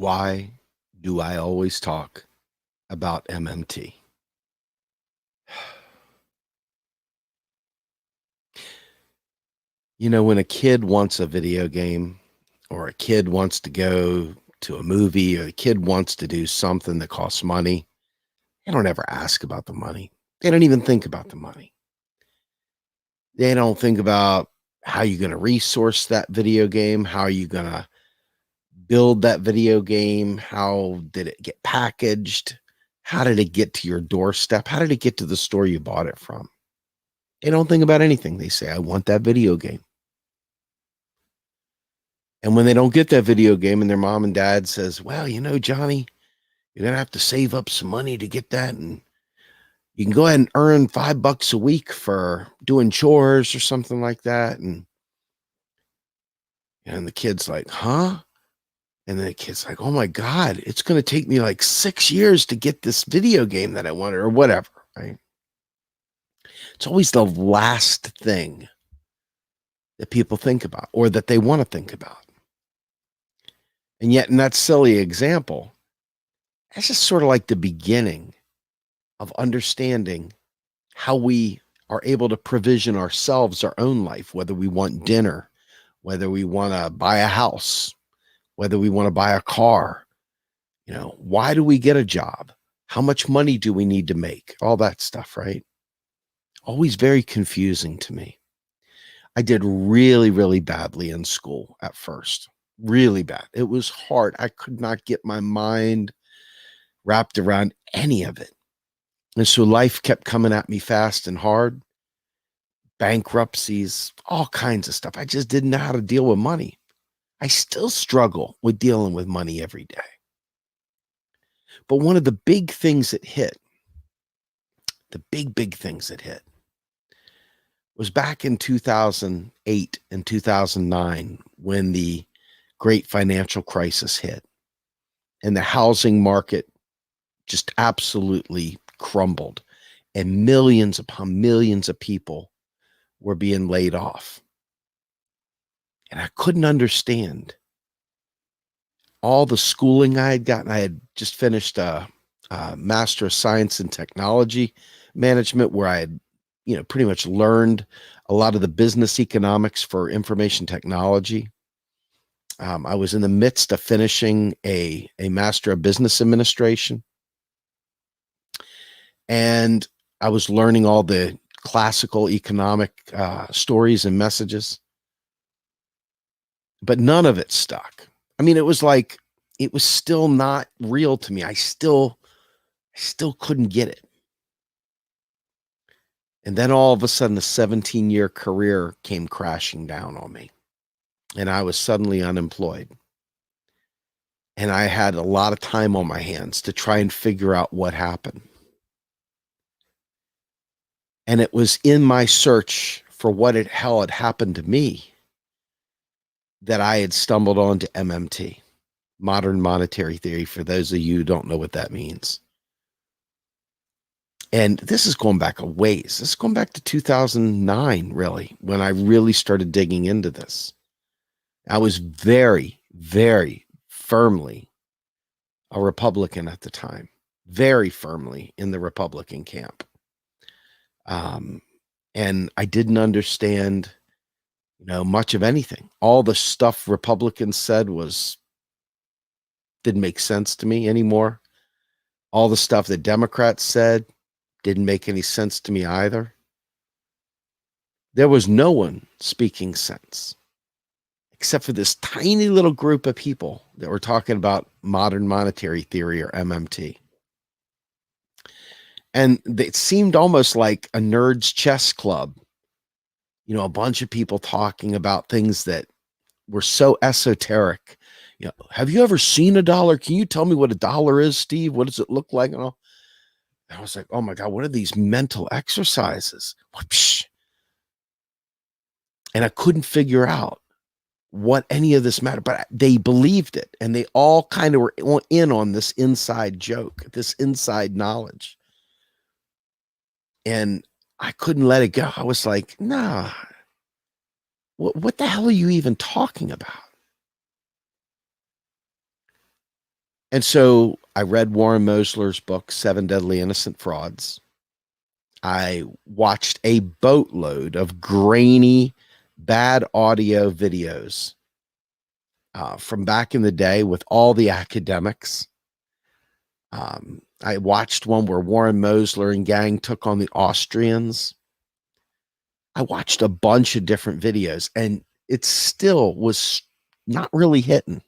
Why do I always talk about MMT? You know, when a kid wants a video game or a kid wants to go to a movie or a kid wants to do something that costs money, they don't ever ask about the money. They don't even think about the money. They don't think about how you're going to resource that video game, how are you going to build that video game, how did it get packaged, how did it get to your doorstep, how did it get to the store you bought it from. They don't think about anything. They say, I want that video game. And when they don't get that video game and their mom and dad says, well, you know, Johnny, you're going to have to save up some money to get that. And you can go ahead and earn $5 a week for doing chores or something like that. And the kid's like, huh? And then the kid's like, oh my God, it's going to take me like 6 years to get this video game that I wanted or whatever, right? It's always the last thing that people think about or that they want to think about. And yet in that silly example, that's just sort of like the beginning of understanding how we are able to provision ourselves our own life, whether we want dinner, whether we want to buy a house, whether we want to buy a car. You know, why do we get a job? How much money do we need to make? All that stuff, right? Always very confusing to me. I did really, really badly in school at first. Really bad. It was hard. I could not get my mind wrapped around any of it. And so life kept coming at me fast and hard. Bankruptcies, all kinds of stuff. I just didn't know how to deal with money. I still struggle with dealing with money every day. But one of the big things that hit, the big things that hit, was back in 2008 and 2009 when the great financial crisis hit and the housing market just absolutely crumbled and millions upon millions of people were being laid off. And I couldn't understand all the schooling I had gotten. I had just finished a Master of Science in Technology Management where I had, pretty much learned a lot of the business economics for information technology. I was in the midst of finishing a Master of Business Administration. And I was learning all the classical economic stories and messages. But none of it stuck. I mean, it was like, it was still not real to me. I still couldn't get it. And then all of a sudden, a 17-year career came crashing down on me. And I was suddenly unemployed. And I had a lot of time on my hands to try and figure out what happened. And it was in my search for what hell had happened to me that I had stumbled onto MMT, modern monetary theory, for those of you who don't know what that means. And this is going back a ways. This is going back to 2009, really, when I really started digging into this. I was very, very firmly a Republican at the time, very firmly in the Republican camp. And I didn't understand, much of anything. All the stuff Republicans said didn't make sense to me anymore. All the stuff that Democrats said didn't make any sense to me either. There was no one speaking sense except for this tiny little group of people that were talking about modern monetary theory, or MMT. And it seemed almost like a nerd's chess club, a bunch of people talking about things that were so esoteric. Have you ever seen a dollar? Can you tell me what a dollar is, Steve? What does it look like? And I was like, oh my God, what are these mental exercises? And I couldn't figure out what any of this mattered, but they believed it. And they all kind of were in on this inside joke, this inside knowledge. And I couldn't let it go. I was like, nah, what the hell are you even talking about? And so I read Warren Mosler's book, Seven Deadly Innocent Frauds. I watched a boatload of grainy, bad audio videos from back in the day with all the academics. I watched one where Warren Mosler and gang took on the Austrians. I watched a bunch of different videos, and it still was not really hitting.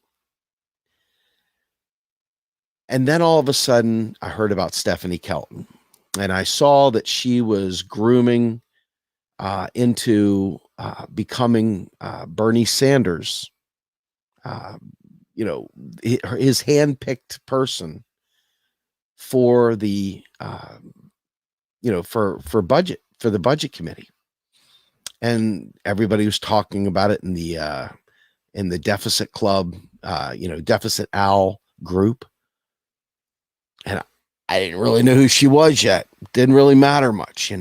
And then all of a sudden, I heard about Stephanie Kelton, and I saw that she was grooming into becoming Bernie Sanders, his hand-picked person for the, for the budget committee. And everybody was talking about it in the deficit club, deficit owl group. And I didn't really know who she was yet. Didn't really matter much,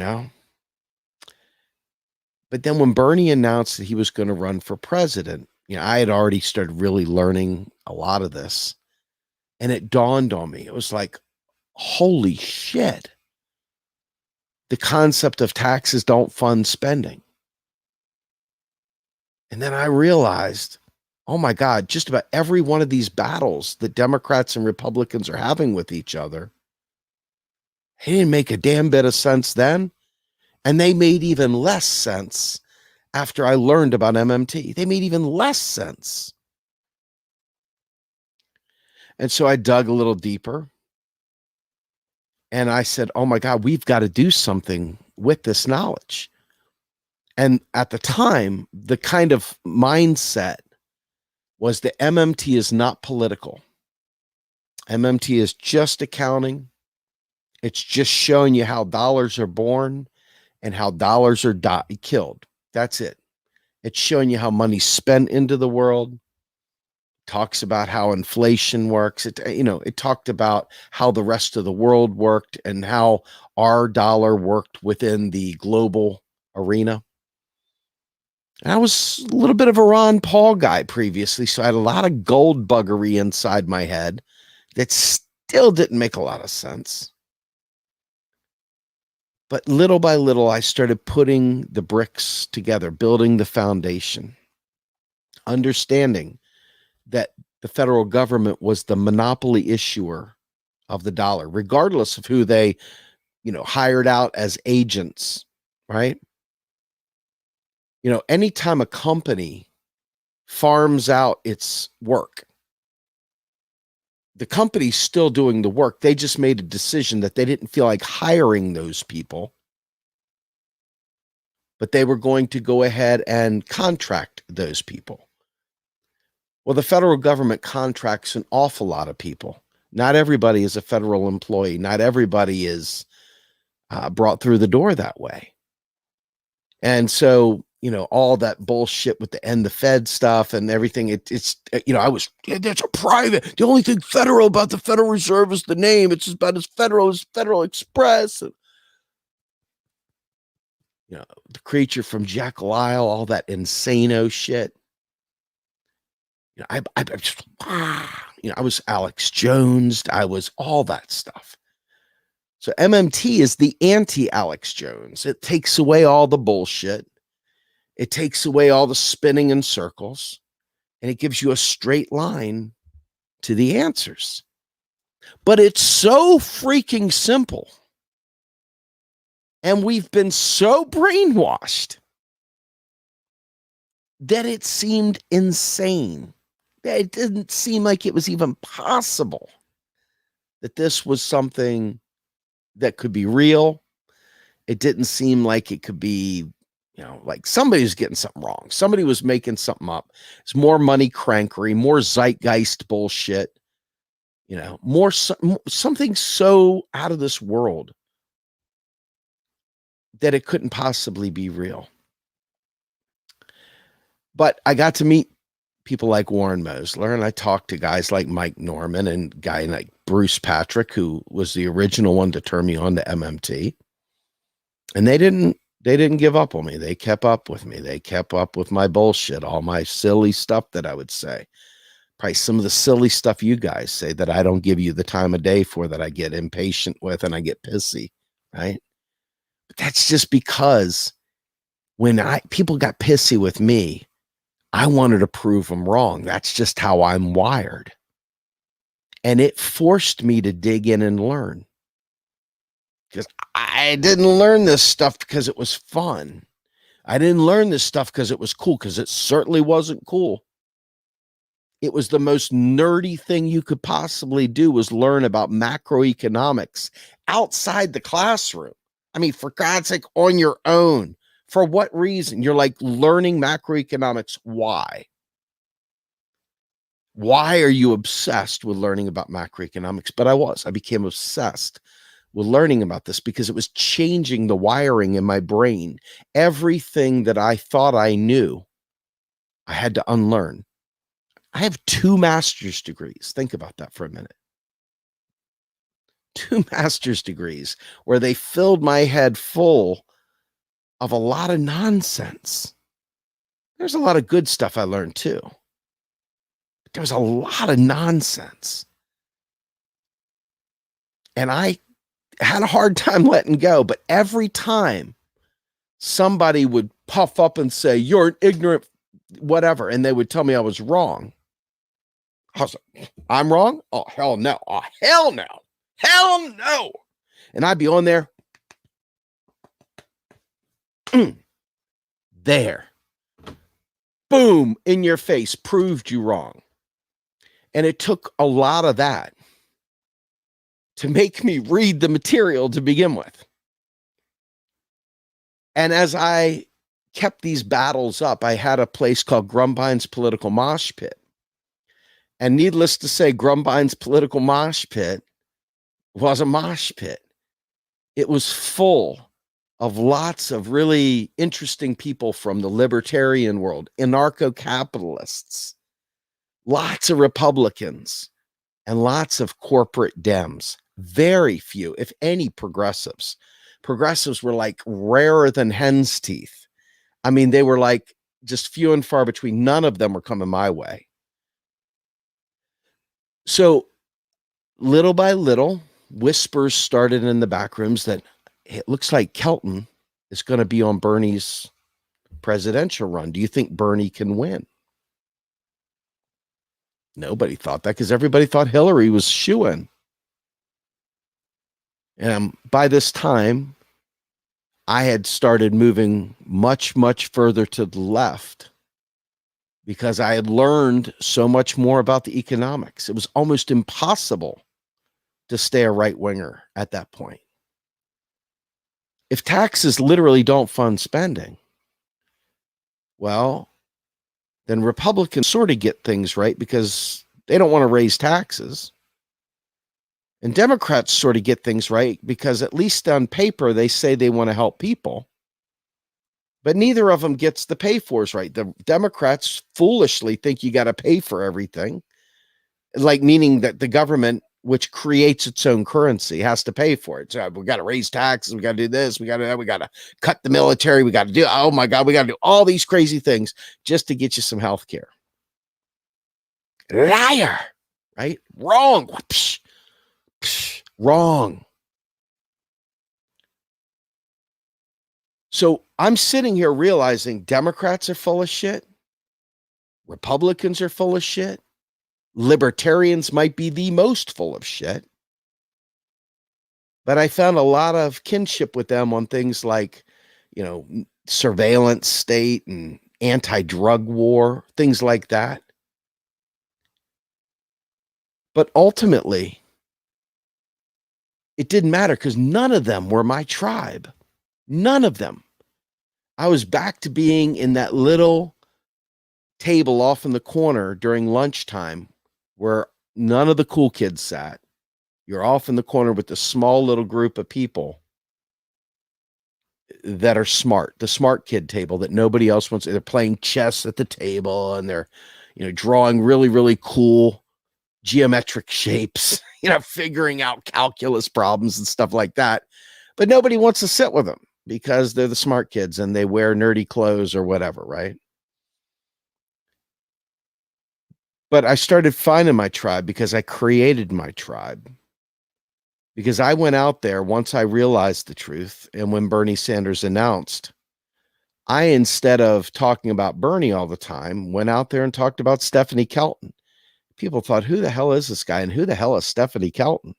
But then when Bernie announced that he was going to run for president, I had already started really learning a lot of this. And it dawned on me. It was like, holy shit. The concept of taxes don't fund spending. And then I realized, oh my God, just about every one of these battles that Democrats and Republicans are having with each other, it didn't make a damn bit of sense then. And they made even less sense after I learned about MMT. They made even less sense. And so I dug a little deeper. And I said, oh my God, we've got to do something with this knowledge. And at the time, the kind of mindset was that MMT is not political. MMT is just accounting. It's just showing you how dollars are born and how dollars are killed. That's it. It's showing you how money's spent into the world. Talks about how inflation works. It talked about how the rest of the world worked and how our dollar worked within the global arena. And I was a little bit of a Ron Paul guy previously, so I had a lot of gold buggery inside my head that still didn't make a lot of sense. But little by little, I started putting the bricks together, building the foundation, understanding that the federal government was the monopoly issuer of the dollar, regardless of who they, hired out as agents, right? Anytime a company farms out its work, the company's still doing the work. They just made a decision that they didn't feel like hiring those people, but they were going to go ahead and contract those people. Well, the federal government contracts an awful lot of people. Not everybody is a federal employee. Not everybody is brought through the door that way. And so, all that bullshit with the Fed stuff and everything, that's a private. The only thing federal about the Federal Reserve is the name. It's about as federal as Federal Express. And, the creature from Jekyll Isle, all that insano shit. I was Alex Jones. I was all that stuff. So MMT is the anti-Alex Jones. It takes away all the bullshit. It takes away all the spinning in circles, and it gives you a straight line to the answers. But it's so freaking simple. And we've been so brainwashed that it seemed insane. It didn't seem like it was even possible that this was something that could be real. It didn't seem like it could be, like somebody's getting something wrong. Somebody was making something up. It's more money crankery, more zeitgeist bullshit, more something so out of this world that it couldn't possibly be real. But I got to meet people like Warren Mosler, and I talked to guys like Mike Norman and guy like Bruce Patrick, who was the original one to turn me on to MMT. And they didn't give up on me. They kept up with me. They kept up with my bullshit, all my silly stuff that I would say. Probably some of the silly stuff you guys say that I don't give you the time of day for, that I get impatient with and I get pissy, right? But that's just because when people got pissy with me, I wanted to prove them wrong. That's just how I'm wired. And it forced me to dig in and learn. Because I didn't learn this stuff because it was fun. I didn't learn this stuff because it was cool, because it certainly wasn't cool. It was the most nerdy thing you could possibly do, was learn about macroeconomics outside the classroom. I mean, for God's sake, on your own. For what reason? You're like learning macroeconomics. Why? Why are you obsessed with learning about macroeconomics? But I became obsessed with learning about this because it was changing the wiring in my brain. Everything that I thought I knew, I had to unlearn. I have 2 master's degrees. Think about that for a minute. 2 master's degrees where they filled my head full of a lot of nonsense. There's a lot of good stuff I learned too. But there was a lot of nonsense. And I had a hard time letting go. But every time somebody would puff up and say, "You're an ignorant whatever," and they would tell me I was wrong, I was like, "I'm wrong? Oh, hell no. Oh, hell no. Hell no." And I'd be on there. There. Boom, in your face, proved you wrong. And it took a lot of that to make me read the material to begin with. And as I kept these battles up, I had a place called Grumbine's Political Mosh Pit. And needless to say, Grumbine's Political Mosh Pit was a mosh pit. It was full of lots of really interesting people from the libertarian world, anarcho-capitalists, lots of Republicans, and lots of corporate Dems. Very few, if any, progressives. Progressives were like rarer than hen's teeth. I mean, they were like just few and far between. None of them were coming my way. So little by little, whispers started in the back rooms that it looks like Kelton is going to be on Bernie's presidential run. Do you think Bernie can win? Nobody thought that, because everybody thought Hillary was shoo-in. And by this time, I had started moving much, much further to the left because I had learned so much more about the economics. It was almost impossible to stay a right-winger at that point. If taxes literally don't fund spending, well, then Republicans sort of get things right because they don't want to raise taxes. And Democrats sort of get things right because at least on paper, they say they want to help people. But neither of them gets the pay-fors right. The Democrats foolishly think you got to pay for everything, like meaning that the government, which creates its own currency, has to pay for it. So we got to raise taxes. We got to do this. We got to cut the military. We got to do, oh my God, we got to do all these crazy things just to get you some health care. Liar, right? Wrong. Psh, psh, wrong. So I'm sitting here realizing Democrats are full of shit. Republicans are full of shit. Libertarians might be the most full of shit. But I found a lot of kinship with them on things like, surveillance state and anti-drug war, things like that. But ultimately, it didn't matter because none of them were my tribe. None of them. I was back to being in that little table off in the corner during lunchtime where none of the cool kids sat. You're off in the corner with the small little group of people that are smart, the smart kid table that nobody else wants. They're playing chess at the table and they're, drawing really, really cool geometric shapes, figuring out calculus problems and stuff like that. But nobody wants to sit with them because they're the smart kids and they wear nerdy clothes or whatever, right? But I started finding my tribe because I created my tribe. Because I went out there once I realized the truth. And when Bernie Sanders announced, I, instead of talking about Bernie all the time, went out there and talked about Stephanie Kelton. People thought, who the hell is this guy? And who the hell is Stephanie Kelton?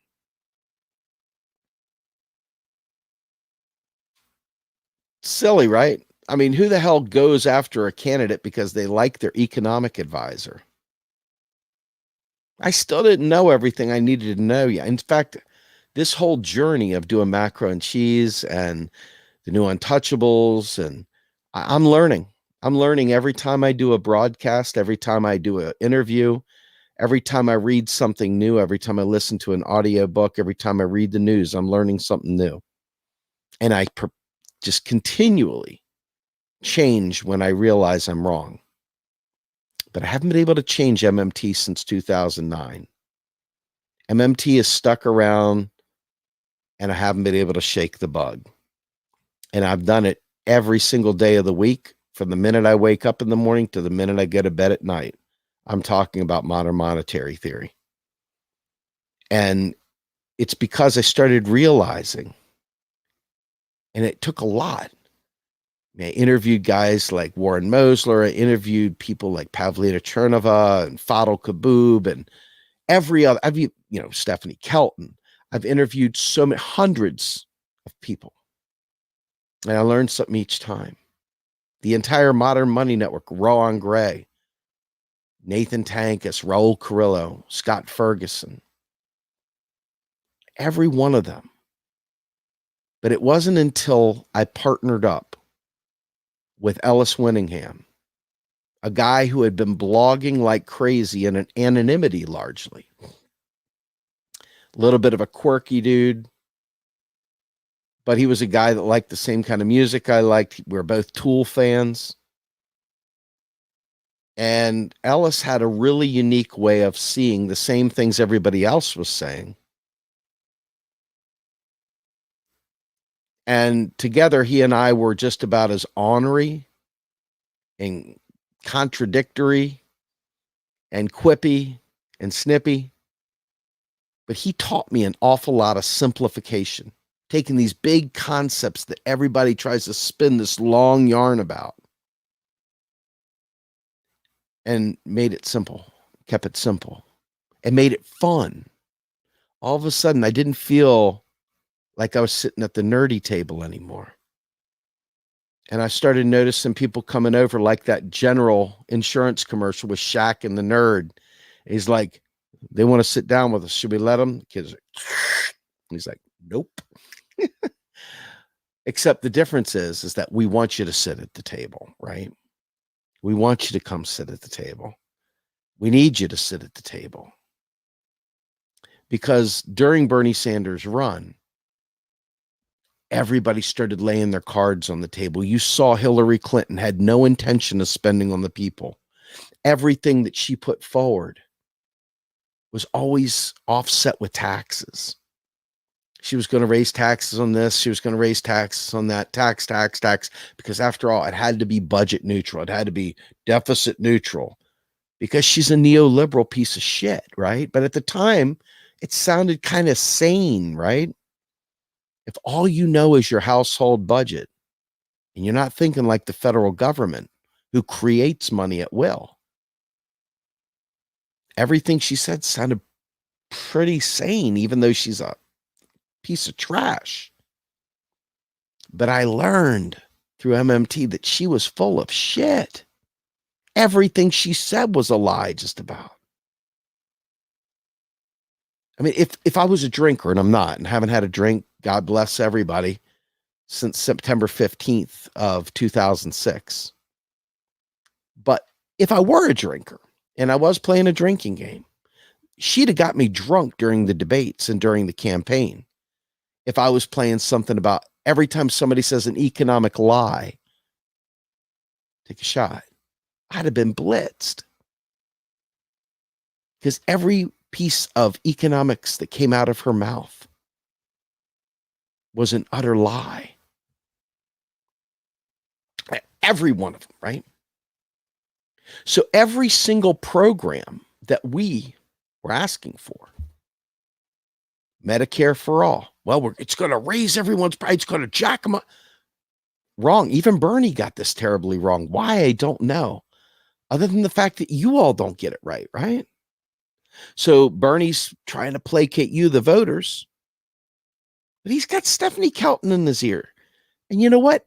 Silly, right? I mean, who the hell goes after a candidate because they like their economic advisor? I still didn't know everything I needed to know yet. In fact, this whole journey of doing macro and cheese and the new untouchables, and I'm learning. I'm learning every time I do a broadcast, every time I do an interview, every time I read something new, every time I listen to an audio book, every time I read the news, I'm learning something new. And I just continually change when I realize I'm wrong. But I haven't been able to change MMT since 2009. MMT is stuck around and I haven't been able to shake the bug. And I've done it every single day of the week from the minute I wake up in the morning to the minute I go to bed at night. I'm talking about modern monetary theory. And it's because I started realizing, and it took a lot. I interviewed guys like Warren Mosler. I interviewed people like Pavlina Chernova and Fadl Kaboub and every other, Stephanie Kelton. I've interviewed so many hundreds of people. And I learned something each time. The entire Modern Money Network, Rowan Gray, Nathan Tankus, Raul Carrillo, Scott Ferguson, every one of them. But it wasn't until I partnered up with Ellis Winningham, a guy who had been blogging like crazy in an anonymity largely. A little bit of a quirky dude, but he was a guy that liked the same kind of music I liked. We were both Tool fans. And Ellis had a really unique way of seeing the same things everybody else was saying. And together, he and I were just about as ornery and contradictory and quippy and snippy. But he taught me an awful lot of simplification, taking these big concepts that everybody tries to spin this long yarn about and made it simple, kept it simple, and made it fun. All of a sudden, I didn't feel like I was sitting at the nerdy table anymore. And I started noticing people coming over like that General Insurance commercial with Shaq and the nerd. He's like, they want to sit down with us. Should we let them? The kids are like, he's like, nope. Except the difference is that we want you to sit at the table, right? We want you to come sit at the table. We need you to sit at the table. Because during Bernie Sanders' run, everybody started laying their cards on the table. You saw Hillary Clinton had no intention of spending on the people. Everything that she put forward was always offset with taxes. She was going to raise taxes on this. She was going to raise taxes on that. Tax, because after all, it had to be budget neutral. It had to be deficit neutral because she's a neoliberal piece of shit, right? But at the time, it sounded kind of sane, right? If all you know is your household budget and you're not thinking like the federal government who creates money at will, everything she said sounded pretty sane, even though she's a piece of trash. But I learned through MMT that she was full of shit. Everything she said was a lie, just about. I mean, if I was a drinker, and I'm not, and haven't had a drink, God bless everybody, since September 15th of 2006. But if I were a drinker and I was playing a drinking game, she'd have got me drunk during the debates and during the campaign. If I was playing something about every time somebody says an economic lie, take a shot, I'd have been blitzed. Because every piece of economics that came out of her mouth was an utter lie. Every one of them, right? So every single program that we were asking for. Medicare for all. Well, it's going to raise everyone's price. It's going to jack them up. Wrong. Even Bernie got this terribly wrong. Why? I don't know. Other than the fact that you all don't get it right, right? So Bernie's trying to placate you, the voters, but he's got Stephanie Kelton in his ear. And you know what?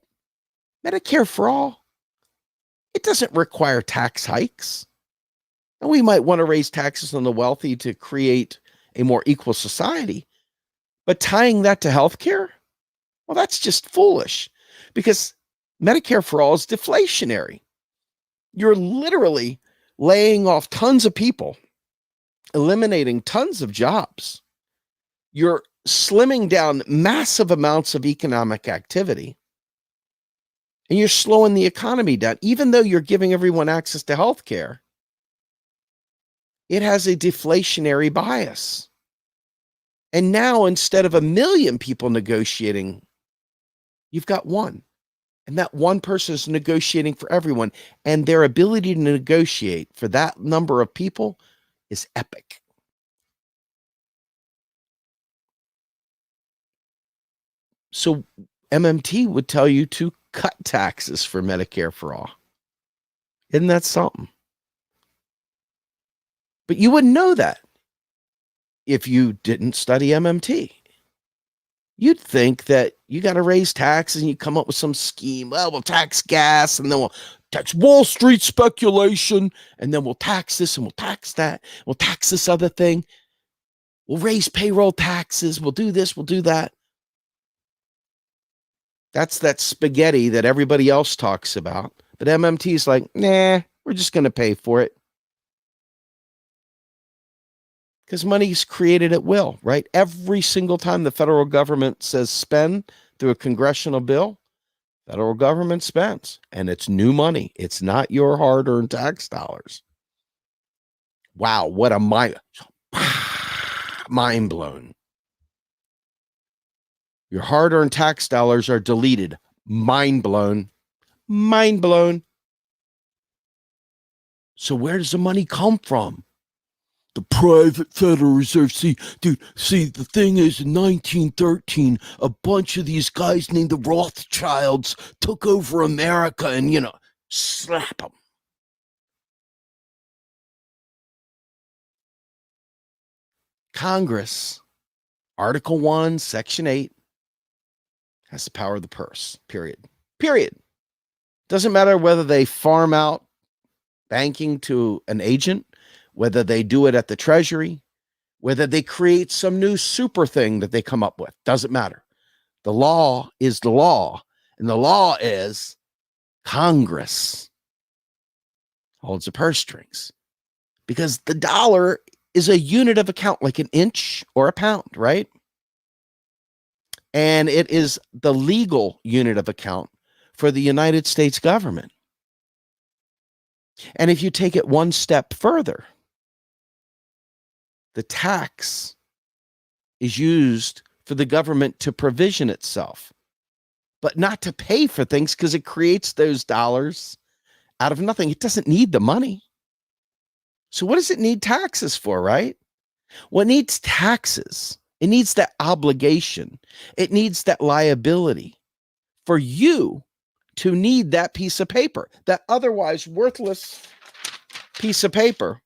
Medicare for all, it doesn't require tax hikes. And we might want to raise taxes on the wealthy to create a more equal society. But tying that to healthcare, well, that's just foolish because Medicare for all is deflationary. You're literally laying off tons of people, eliminating tons of jobs. You're slimming down massive amounts of economic activity. And you're slowing the economy down. Even though you're giving everyone access to healthcare, it has a deflationary bias. And now instead of 1 million people negotiating, you've got one. And that one person is negotiating for everyone. And their ability to negotiate for that number of people is epic. So MMT would tell you to cut taxes for Medicare for all. Isn't that something? But you wouldn't know that if you didn't study MMT. You'd think that you got to raise taxes and you come up with some scheme. Well, we'll tax gas and then we'll tax Wall Street speculation and then we'll tax this and we'll tax that. We'll tax this other thing. We'll raise payroll taxes. We'll do this. We'll do that. That's that spaghetti that everybody else talks about. But MMT is like, nah, we're just going to pay for it. Because money's created at will, right? Every single time the federal government says spend through a congressional bill, federal government spends. And it's new money. It's not your hard-earned tax dollars. Wow, what a mind blown. Your hard-earned tax dollars are deleted. Mind blown. Mind blown. So where does the money come from? The private Federal Reserve. See, the thing is, in 1913, a bunch of these guys named the Rothschilds took over America and, slap them. Congress, Article 1, Section 8, has the power of the purse, period. Doesn't matter whether they farm out banking to an agent, whether they do it at the Treasury, whether they create some new super thing that they come up with. Doesn't matter. The law is the law. And the law is Congress holds the purse strings. Because the dollar is a unit of account, like an inch or a pound, right? And it is the legal unit of account for the United States government. And if you take it one step further, the tax is used for the government to provision itself, but not to pay for things because it creates those dollars out of nothing. It doesn't need the money. So what does it need taxes for, right? Well, it needs taxes. It needs that obligation. It needs that liability for you to need that piece of paper, that otherwise worthless piece of paper.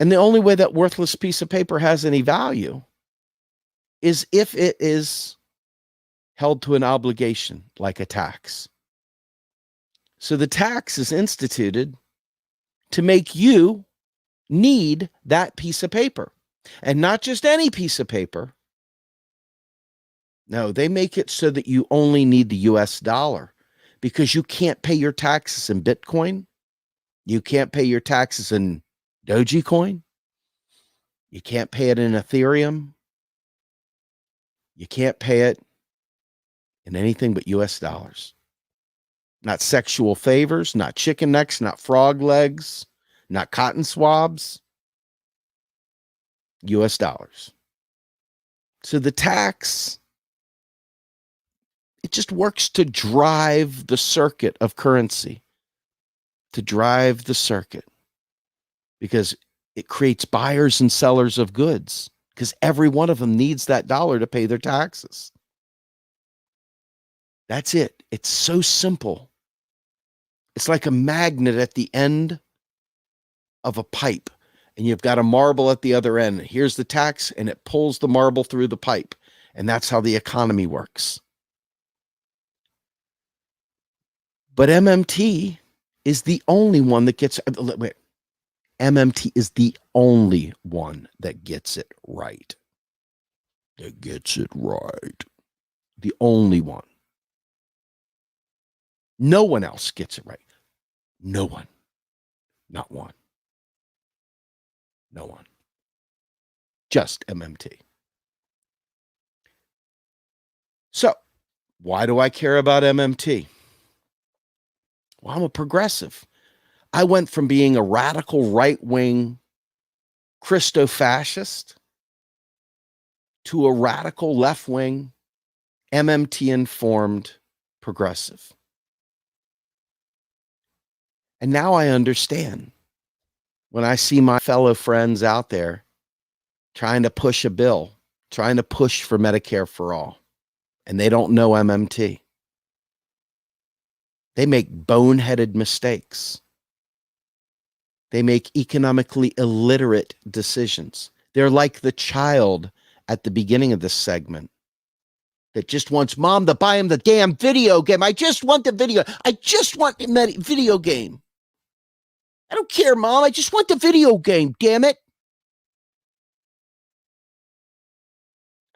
And the only way that worthless piece of paper has any value is if it is held to an obligation like a tax. So the tax is instituted to make you need that piece of paper. And not just any piece of paper. No, they make it so that you only need the US dollar because you can't pay your taxes in Bitcoin. You can't pay your taxes in Dogecoin. You can't pay it in Ethereum. You can't pay it in anything but US dollars. Not sexual favors, not chicken necks, not frog legs, not cotton swabs. US dollars. So the tax, it just works to drive the circuit of currency. to drive the circuit because it creates buyers and sellers of goods because every one of them needs that dollar to pay their taxes. That's it. It's so simple. It's like a magnet at the end of a pipe, and you've got a marble at the other end. Here's the tax, and it pulls the marble through the pipe. And that's how the economy works. But MMT is the only one that gets, wait, MMT is the only one that gets it right. That gets it right. The only one. No one else gets it right. No one. Not one. No one. Just MMT. So, why do I care about MMT? Well, I'm a progressive. I went from being a radical right-wing Christo-fascist to a radical left-wing MMT-informed progressive. And now I understand when I see my fellow friends out there trying to push a bill, trying to push for Medicare for all, and they don't know MMT. They make boneheaded mistakes. They make economically illiterate decisions. They're like the child at the beginning of this segment that just wants mom to buy him the damn video game. I just want the video. I just want the video game. I don't care, mom. I just want the video game, damn it.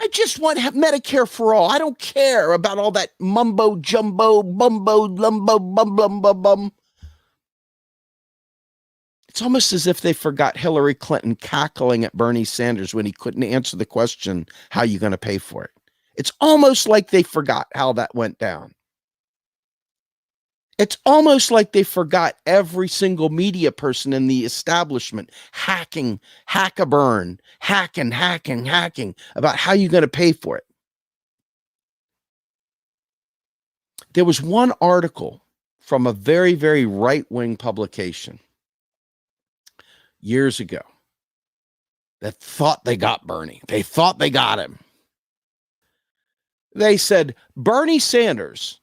I just want to have Medicare for all. I don't care about all that mumbo jumbo, bumbo, lumbo, bum, bum, bum, bum. It's almost as if they forgot Hillary Clinton cackling at Bernie Sanders when he couldn't answer the question, how are you going to pay for it? It's almost like they forgot how that went down. It's almost like they forgot every single media person in the establishment hacking, hacking about how you're going to pay for it. There was one article from a very, very right-wing publication years ago that thought they got Bernie. They thought they got him. They said Bernie Sanders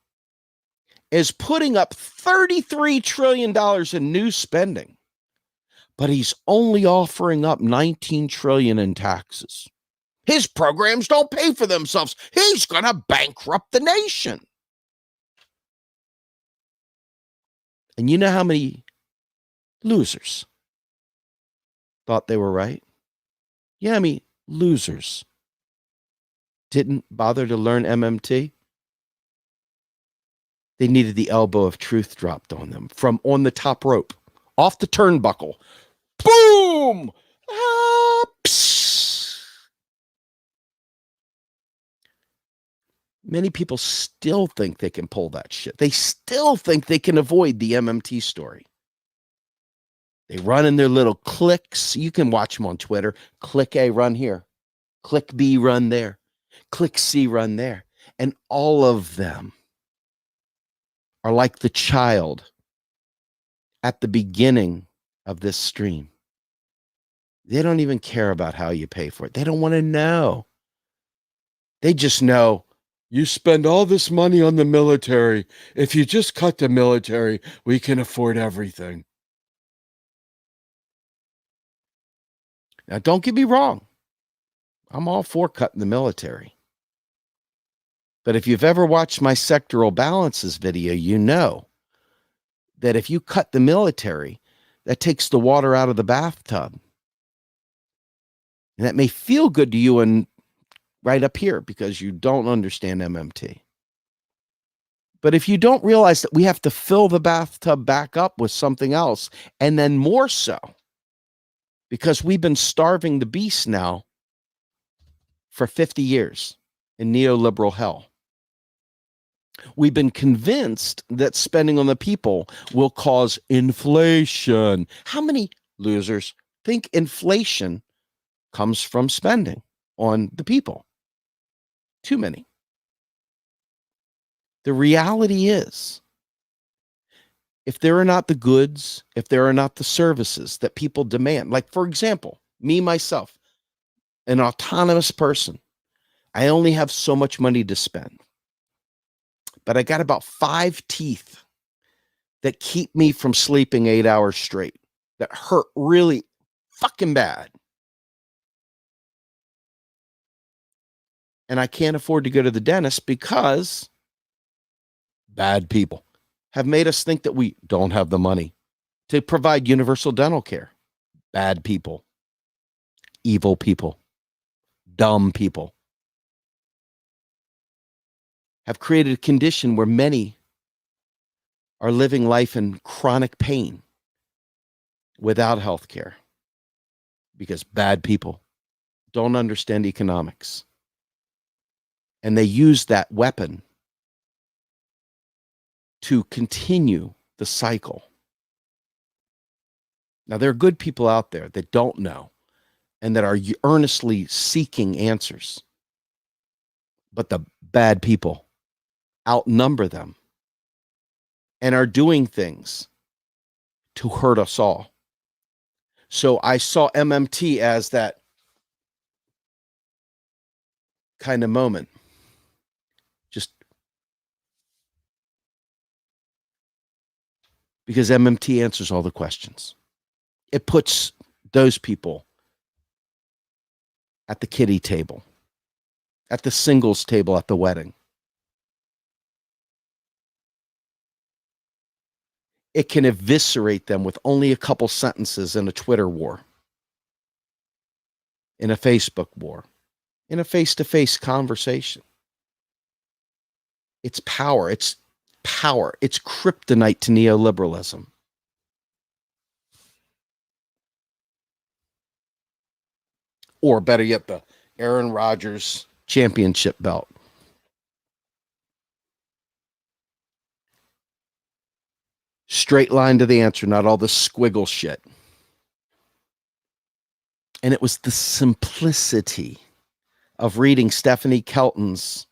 is putting up $33 trillion in new spending, but he's only offering up $19 trillion in taxes. His programs don't pay for themselves. He's going to bankrupt the nation. And you know how many losers thought they were right? Yeah, I mean, losers didn't bother to learn MMT. They needed the elbow of truth dropped on them from on the top rope, off the turnbuckle. Boom! Many people still think they can pull that shit. They still think they can avoid the MMT story. They run in their little cliques. You can watch them on Twitter. Click A, run here. Click B, run there. Click C, run there. And all of them are like the child at the beginning of this stream. They don't even care about how you pay for it. They don't want to know. They just know you spend all this money on the military. If you just cut the military, we can afford everything. Now, don't get me wrong. I'm all for cutting the military. But if you've ever watched my sectoral balances video, you know that if you cut the military, that takes the water out of the bathtub. And that may feel good to you and right up here because you don't understand MMT. But if you don't realize that we have to fill the bathtub back up with something else, and then more so, because we've been starving the beast now for 50 years in neoliberal hell. We've been convinced that spending on the people will cause inflation. How many losers think inflation comes from spending on the people? Too many. The reality is if there are not the goods, if there are not the services that people demand, like, for example, me, myself, an autonomous person, I only have so much money to spend, but I got about 5 teeth that keep me from sleeping 8 hours straight, that hurt really fucking bad. And I can't afford to go to the dentist because bad people have made us think that we don't have the money to provide universal dental care. Bad people, evil people, dumb people have created a condition where many are living life in chronic pain without health care because bad people don't understand economics. And they use that weapon to continue the cycle. Now, there are good people out there that don't know and that are earnestly seeking answers. But the bad people outnumber them and are doing things to hurt us all. So I saw MMT as that kind of moment. Just because MMT answers all the questions. It puts those people at the kiddie table, at the singles table at the wedding. It can eviscerate them with only a couple sentences in a Twitter war, in a Facebook war, in a face-to-face conversation. It's power. It's power. It's kryptonite to neoliberalism. Or better yet, the Aaron Rodgers championship belt. Straight line to the answer, not all the squiggle shit. And it was the simplicity of reading Stephanie Kelton's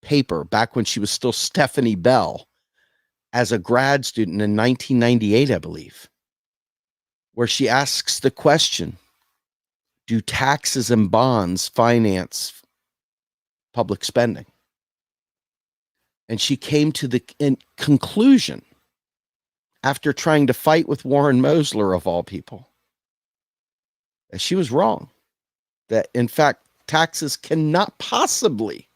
paper back when she was still Stephanie Bell as a grad student in 1998, I believe, where she asks the question, do taxes and bonds finance public spending? And she came to the conclusion, after trying to fight with Warren Mosler, of all people, that she was wrong. That, in fact, taxes cannot possibly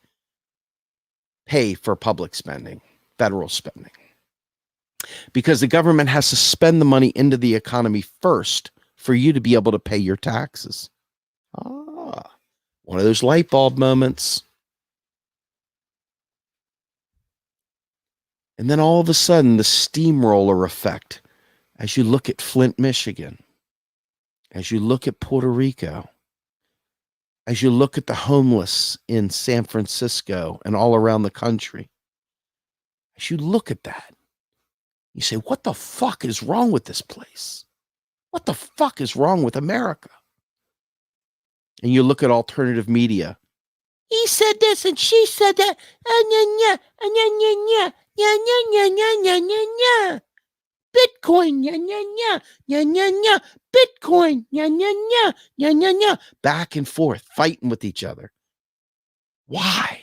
pay for public spending, federal spending, because the government has to spend the money into the economy first for you to be able to pay your taxes. One of those light bulb moments. And then all of a sudden, the steamroller effect, as you look at Flint, Michigan, as you look at Puerto Rico, as you look at the homeless in San Francisco and all around the country, as you look at that, you say, what the fuck is wrong with this place? What the fuck is wrong with America? And you look at alternative media. He said this and she said that. Bitcoin, Bitcoin, back and forth, fighting with each other. Why?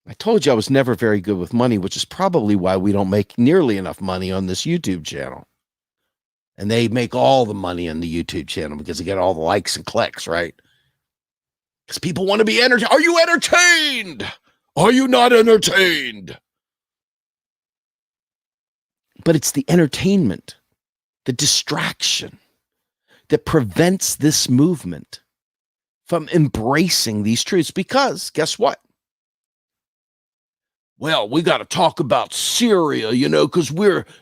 I told you I was never very good with money, which is probably why we don't make nearly enough money on this YouTube channel. And they make all the money on the YouTube channel because they get all the likes and clicks, right? Because people want to be entertained. Are you entertained? Are you not entertained? But it's the entertainment, the distraction that prevents this movement from embracing these truths. Because guess what? Well, we got to talk about Syria, because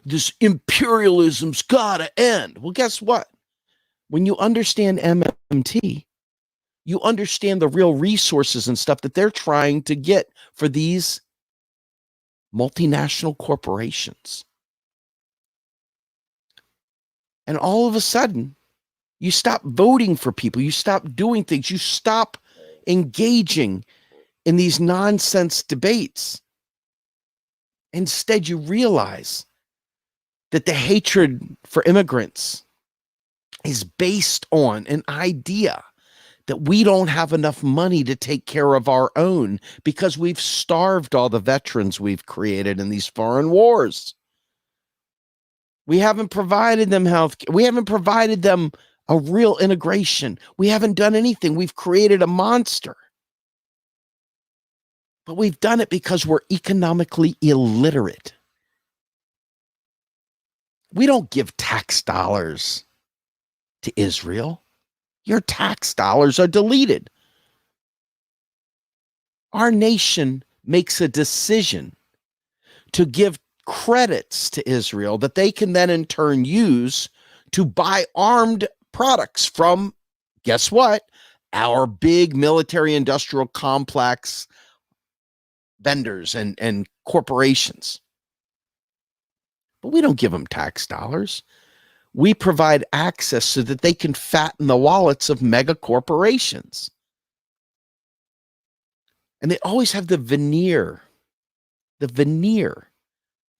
this imperialism's got to end. Well, guess what? When you understand MMT, you understand the real resources and stuff that they're trying to get for these multinational corporations. And all of a sudden, you stop voting for people. You stop doing things. You stop engaging in these nonsense debates. Instead, you realize that the hatred for immigrants is based on an idea that we don't have enough money to take care of our own because we've starved all the veterans we've created in these foreign wars. We haven't provided them health care. We haven't provided them a real integration. We haven't done anything. We've created a monster. But we've done it because we're economically illiterate. We don't give tax dollars to Israel. Your tax dollars are deleted. Our nation makes a decision to give credits to Israel that they can then in turn use to buy armed products from, guess what? Our big military industrial complex vendors and corporations. But we don't give them tax dollars. We provide access so that they can fatten the wallets of mega corporations. And they always have the veneer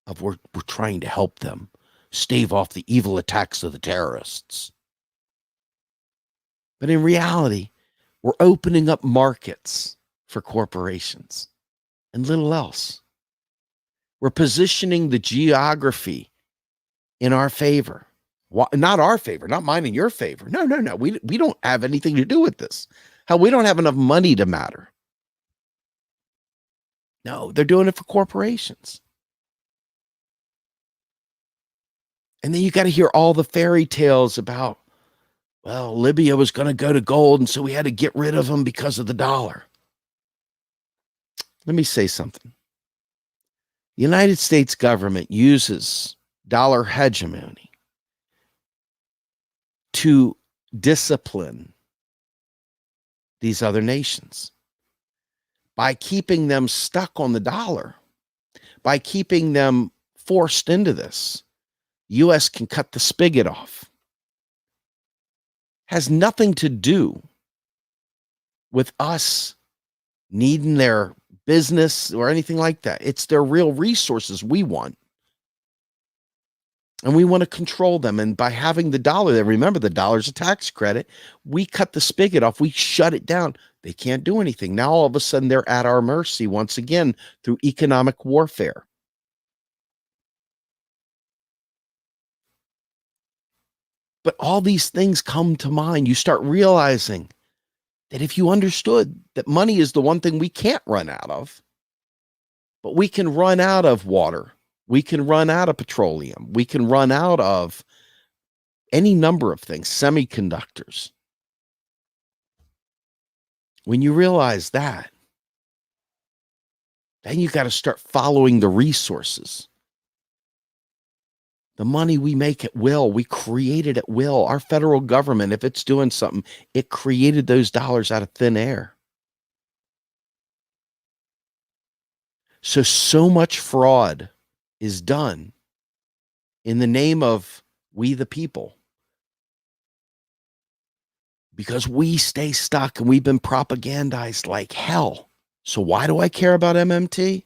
of we're trying to help them stave off the evil attacks of the terrorists. But in reality, we're opening up markets for corporations and little else. We're positioning the geography in our favor. Not our favor, not mine and your favor. No. We don't have anything to do with this. Hell, we don't have enough money to matter. No, they're doing it for corporations. And then you got to hear all the fairy tales about, well, Libya was going to go to gold, and so we had to get rid of them because of the dollar. Let me say something. The United States government uses dollar hegemony to discipline these other nations by keeping them stuck on the dollar, by keeping them forced into this. U.S. can cut the spigot off. Has nothing to do with us needing their business or anything like that. It's their real resources we want. And we want to control them. And by having the dollar there, remember the dollar's a tax credit, we cut the spigot off. We shut it down. They can't do anything. Now, all of a sudden, they're at our mercy once again through economic warfare. But all these things come to mind. You start realizing that if you understood that money is the one thing we can't run out of, but we can run out of water, we can run out of petroleum, we can run out of any number of things, semiconductors. When you realize that, then you got to start following the resources. The money we make at will, we create it at will. Our federal government, if it's doing something, it created those dollars out of thin air. So much fraud is done in the name of we the people because we stay stuck and we've been propagandized like hell. So why do I care about MMT?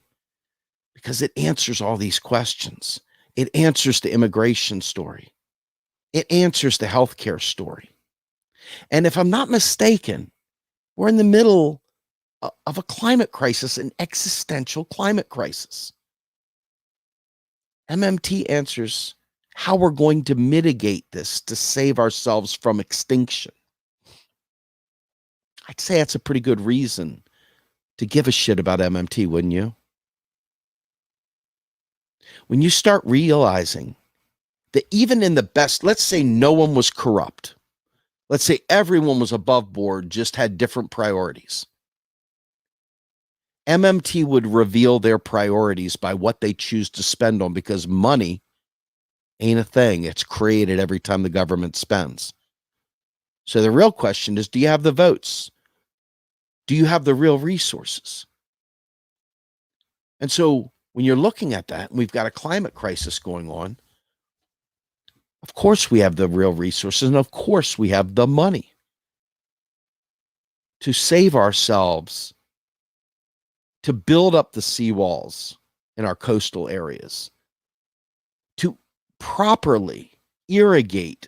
Because it answers all these questions. It answers the immigration story. It answers the healthcare story. And if I'm not mistaken, we're in the middle of a climate crisis, an existential climate crisis. MMT answers how we're going to mitigate this to save ourselves from extinction. I'd say that's a pretty good reason to give a shit about MMT, wouldn't you? When you start realizing that even in the best, let's say no one was corrupt. Let's say everyone was above board, just had different priorities. MMT would reveal their priorities by what they choose to spend on because money ain't a thing. It's created every time the government spends. So the real question is, do you have the votes? Do you have the real resources? And so when you're looking at that, and we've got a climate crisis going on, of course we have the real resources, and of course we have the money to save ourselves, to build up the seawalls in our coastal areas to properly irrigate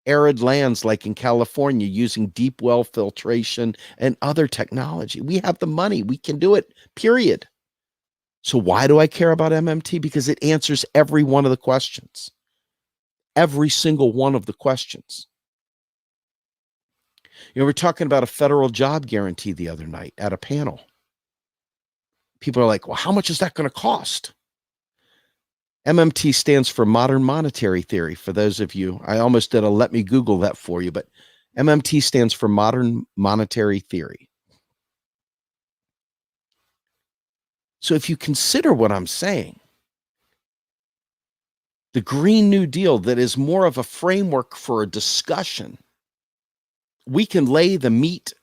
arid lands like in California using deep well filtration and other technology. We have the money. We can do it, period. So why do I care about MMT? Because it answers every one of the questions. Every single one of the questions. You know, we're talking about a federal job guarantee the other night at a panel. People are like, well, how much is that going to cost? MMT stands for modern monetary theory. For those of you, I almost did a let me Google that for you, but MMT stands for modern monetary theory. So if you consider what I'm saying, the Green New Deal that is more of a framework for a discussion, we can lay the meat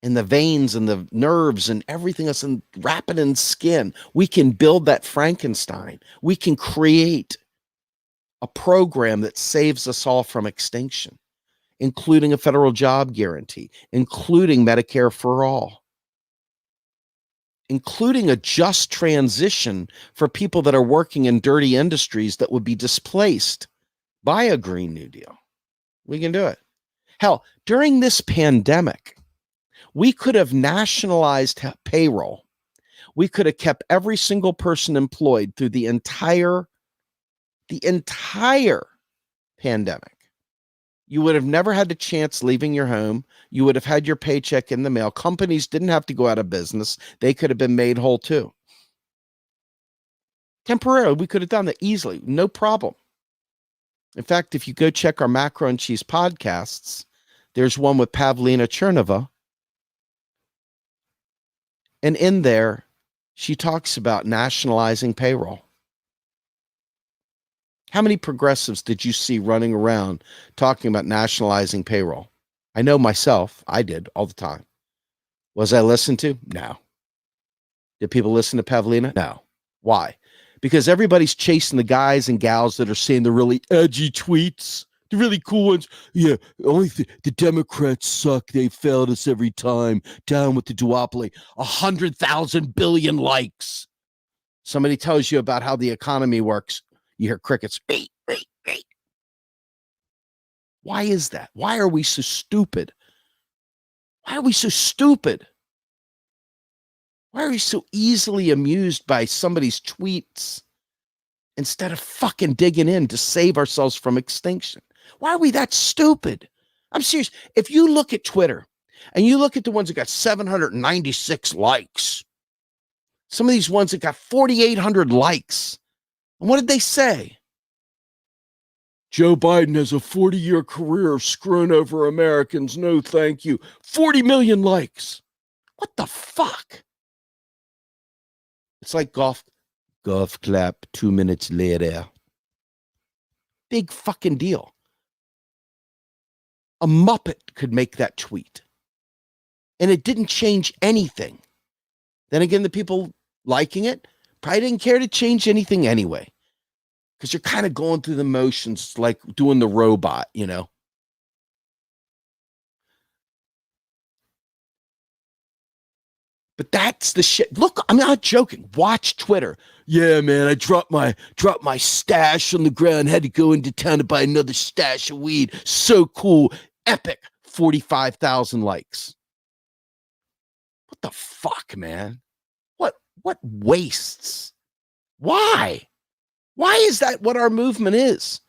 and the veins and the nerves and everything else and wrap it in skin. We can build that Frankenstein. We can create a program that saves us all from extinction, including a federal job guarantee, including Medicare for all, including a just transition for people that are working in dirty industries that would be displaced by a Green New Deal. We can do it. Hell, during this pandemic, we could have nationalized payroll. We could have kept every single person employed through the entire pandemic. You would have never had the chance leaving your home. You would have had your paycheck in the mail. Companies didn't have to go out of business. They could have been made whole too. Temporarily, we could have done that easily. No problem. In fact, if you go check our Macro and Cheese podcasts, there's one with Pavlina Chernova. And in there, she talks about nationalizing payroll. How many progressives did you see running around talking about nationalizing payroll? I know myself, I did all the time. Was I listened to? No. Did people listen to Pavlina? No. Why? Because everybody's chasing the guys and gals that are saying the really edgy tweets, the really cool ones. Yeah, only the Democrats suck. They failed us every time. Down with the duopoly. 100,000 billion likes. Somebody tells you about how the economy works. You hear crickets. Why is that? Why are we so stupid? Why are we so stupid? Why are we so easily amused by somebody's tweets instead of fucking digging in to save ourselves from extinction? Why are we that stupid? I'm serious. If you look at Twitter and you look at the ones that got 796 likes, some of these ones that got 4,800 likes, and what did they say? Joe Biden has a 40-year career screwing over Americans. No, thank you. 40 million likes. What the fuck? It's like golf clap 2 minutes later. Big fucking deal. A Muppet could make that tweet. And it didn't change anything. Then again, the people liking it probably didn't care to change anything anyway. Because you're kind of going through the motions like doing the robot, you know. But that's the shit. Look, I'm not joking. Watch Twitter. Yeah, man, I dropped my stash on the ground, had to go into town to buy another stash of weed. So cool. Epic. 45,000 likes. What the fuck, man? What wastes? Why? Why is that what our movement is?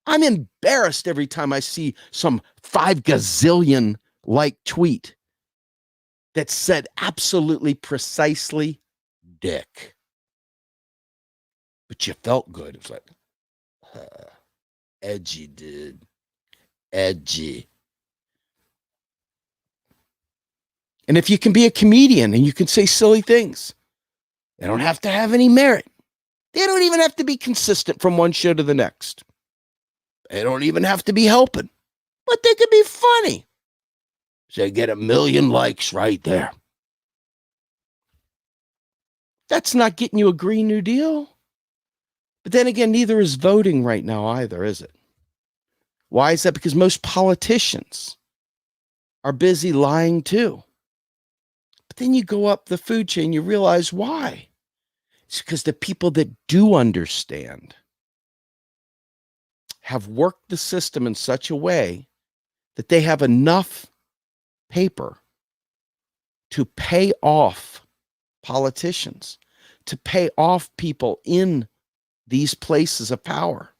I'm embarrassed every time I see some 5 gazillion like tweet that said absolutely precisely dick. But you felt good. It was like, edgy, dude. Edgy. And if you can be a comedian and you can say silly things, they don't have to have any merit. They don't even have to be consistent from one show to the next. They don't even have to be helping. But they could be funny. So they get 1 million likes right there. That's not getting you a Green New Deal. But then again, neither is voting right now either, is it? Why is that? Because most politicians are busy lying too. But then you go up the food chain, you realize why. It's because the people that do understand have worked the system in such a way that they have enough paper to pay off politicians, to pay off people in these places of power.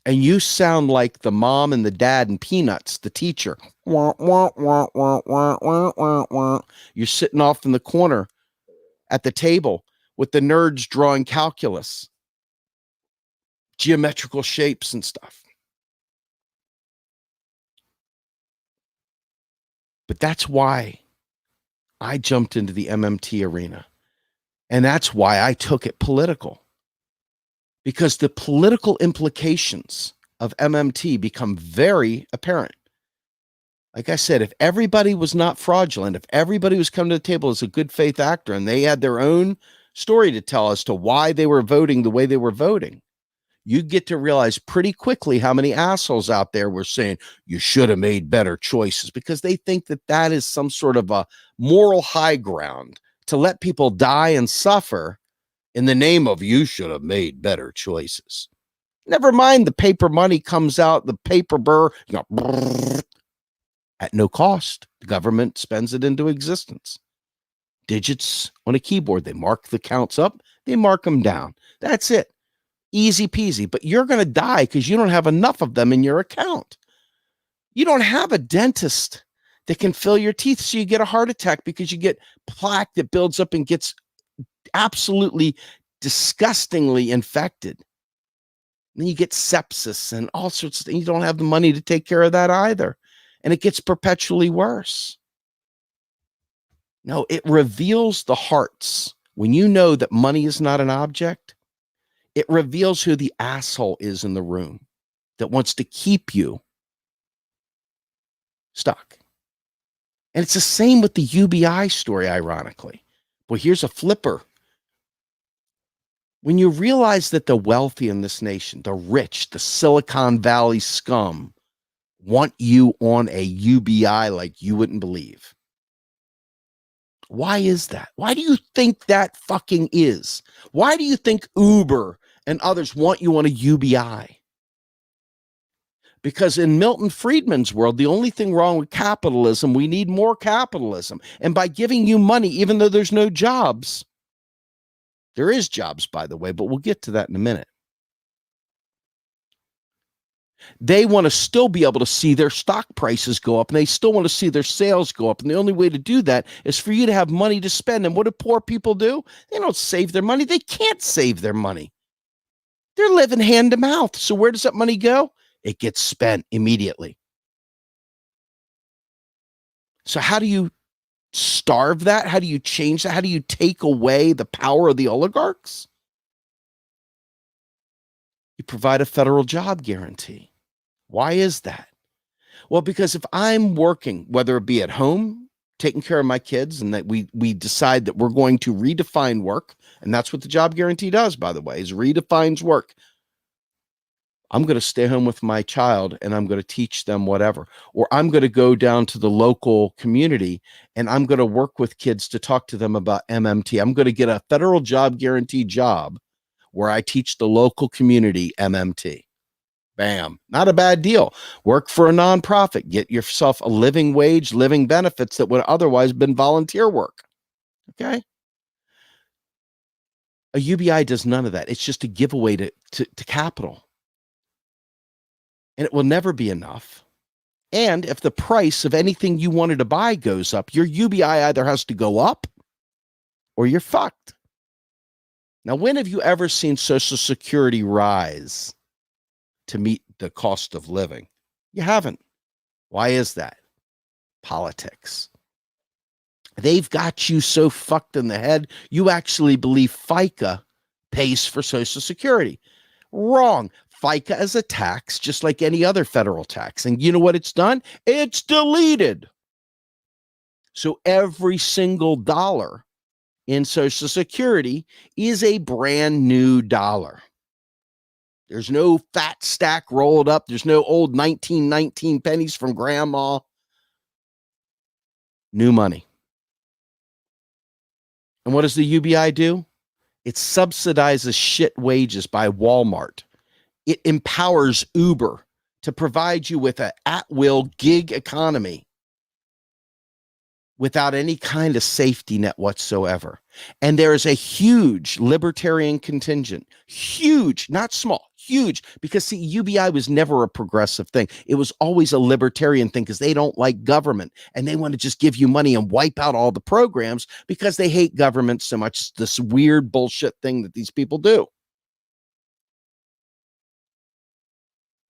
And you sound like the mom and the dad in Peanuts, the teacher. Wah, wah, wah, wah, wah, wah, wah, wah. You're sitting off in the corner at the table with the nerds drawing calculus, geometrical shapes and stuff. But that's why I jumped into the MMT arena. And that's why I took it political. Because the political implications of MMT become very apparent. Like I said, if everybody was not fraudulent, if everybody was coming to the table as a good faith actor and they had their own story to tell as to why they were voting the way they were voting, you get to realize pretty quickly how many assholes out there were saying you should have made better choices, because they think that that is some sort of a moral high ground to let people die and suffer in the name of you should have made better choices. Never mind the paper money comes out, the paper burr, at no cost. The government spends it into existence. Digits on a keyboard, they mark the counts up, they mark them down. That's it. Easy peasy. But you're going to die because you don't have enough of them in your account. You don't have a dentist that can fill your teeth, so you get a heart attack because you get plaque that builds up and gets absolutely disgustingly infected. Then you get sepsis and all sorts of things. You don't have the money to take care of that either. And it gets perpetually worse. No, it reveals the hearts. When you know that money is not an object, it reveals who the asshole is in the room that wants to keep you stuck. And it's the same with the UBI story, ironically. Well, here's a flipper. When you realize that the wealthy in this nation, the rich, the Silicon Valley scum, want you on a UBI like you wouldn't believe. Why is that? Why do you think that fucking is? Why do you think Uber and others want you on a UBI? Because in Milton Friedman's world, the only thing wrong with capitalism, we need more capitalism. And by giving you money, even though there's no jobs, there is jobs, by the way, but we'll get to that in a minute. They want to still be able to see their stock prices go up, and they still want to see their sales go up. And the only way to do that is for you to have money to spend. And what do poor people do? They don't save their money. They can't save their money. They're living hand to mouth. So where does that money go? It gets spent immediately. So how do you starve that? How do you change that? How do you take away the power of the oligarchs? You provide a federal job guarantee. Why is that? Well, because if I'm working, whether it be at home, taking care of my kids, and that we decide that we're going to redefine work, and that's what the job guarantee does, by the way, is redefines work. I'm going to stay home with my child and I'm going to teach them whatever. Or I'm going to go down to the local community and I'm going to work with kids to talk to them about MMT. I'm going to get a federal job guarantee job where I teach the local community MMT. Bam. Not a bad deal. Work for a nonprofit. Get yourself a living wage, living benefits that would otherwise have been volunteer work. Okay? A UBI does none of that. It's just a giveaway to capital. And it will never be enough. And if the price of anything you wanted to buy goes up, your UBI either has to go up or you're fucked. Now, when have you ever seen Social Security rise to meet the cost of living? You haven't. Why is that? Politics. They've got you so fucked in the head, you actually believe FICA pays for Social Security. Wrong. FICA is a tax just like any other federal tax. And you know what it's done? It's deleted. So every single dollar in Social Security is a brand new dollar. There's no fat stack rolled up. There's no old 1919 pennies from grandma. New money. And what does the UBI do? It subsidizes shit wages by Walmart. It empowers Uber to provide you with an at-will gig economy without any kind of safety net whatsoever. And there is a huge libertarian contingent, huge, not small, huge, because see, UBI was never a progressive thing. It was always a libertarian thing because they don't like government and they want to just give you money and wipe out all the programs because they hate government so much. This weird bullshit thing that these people do.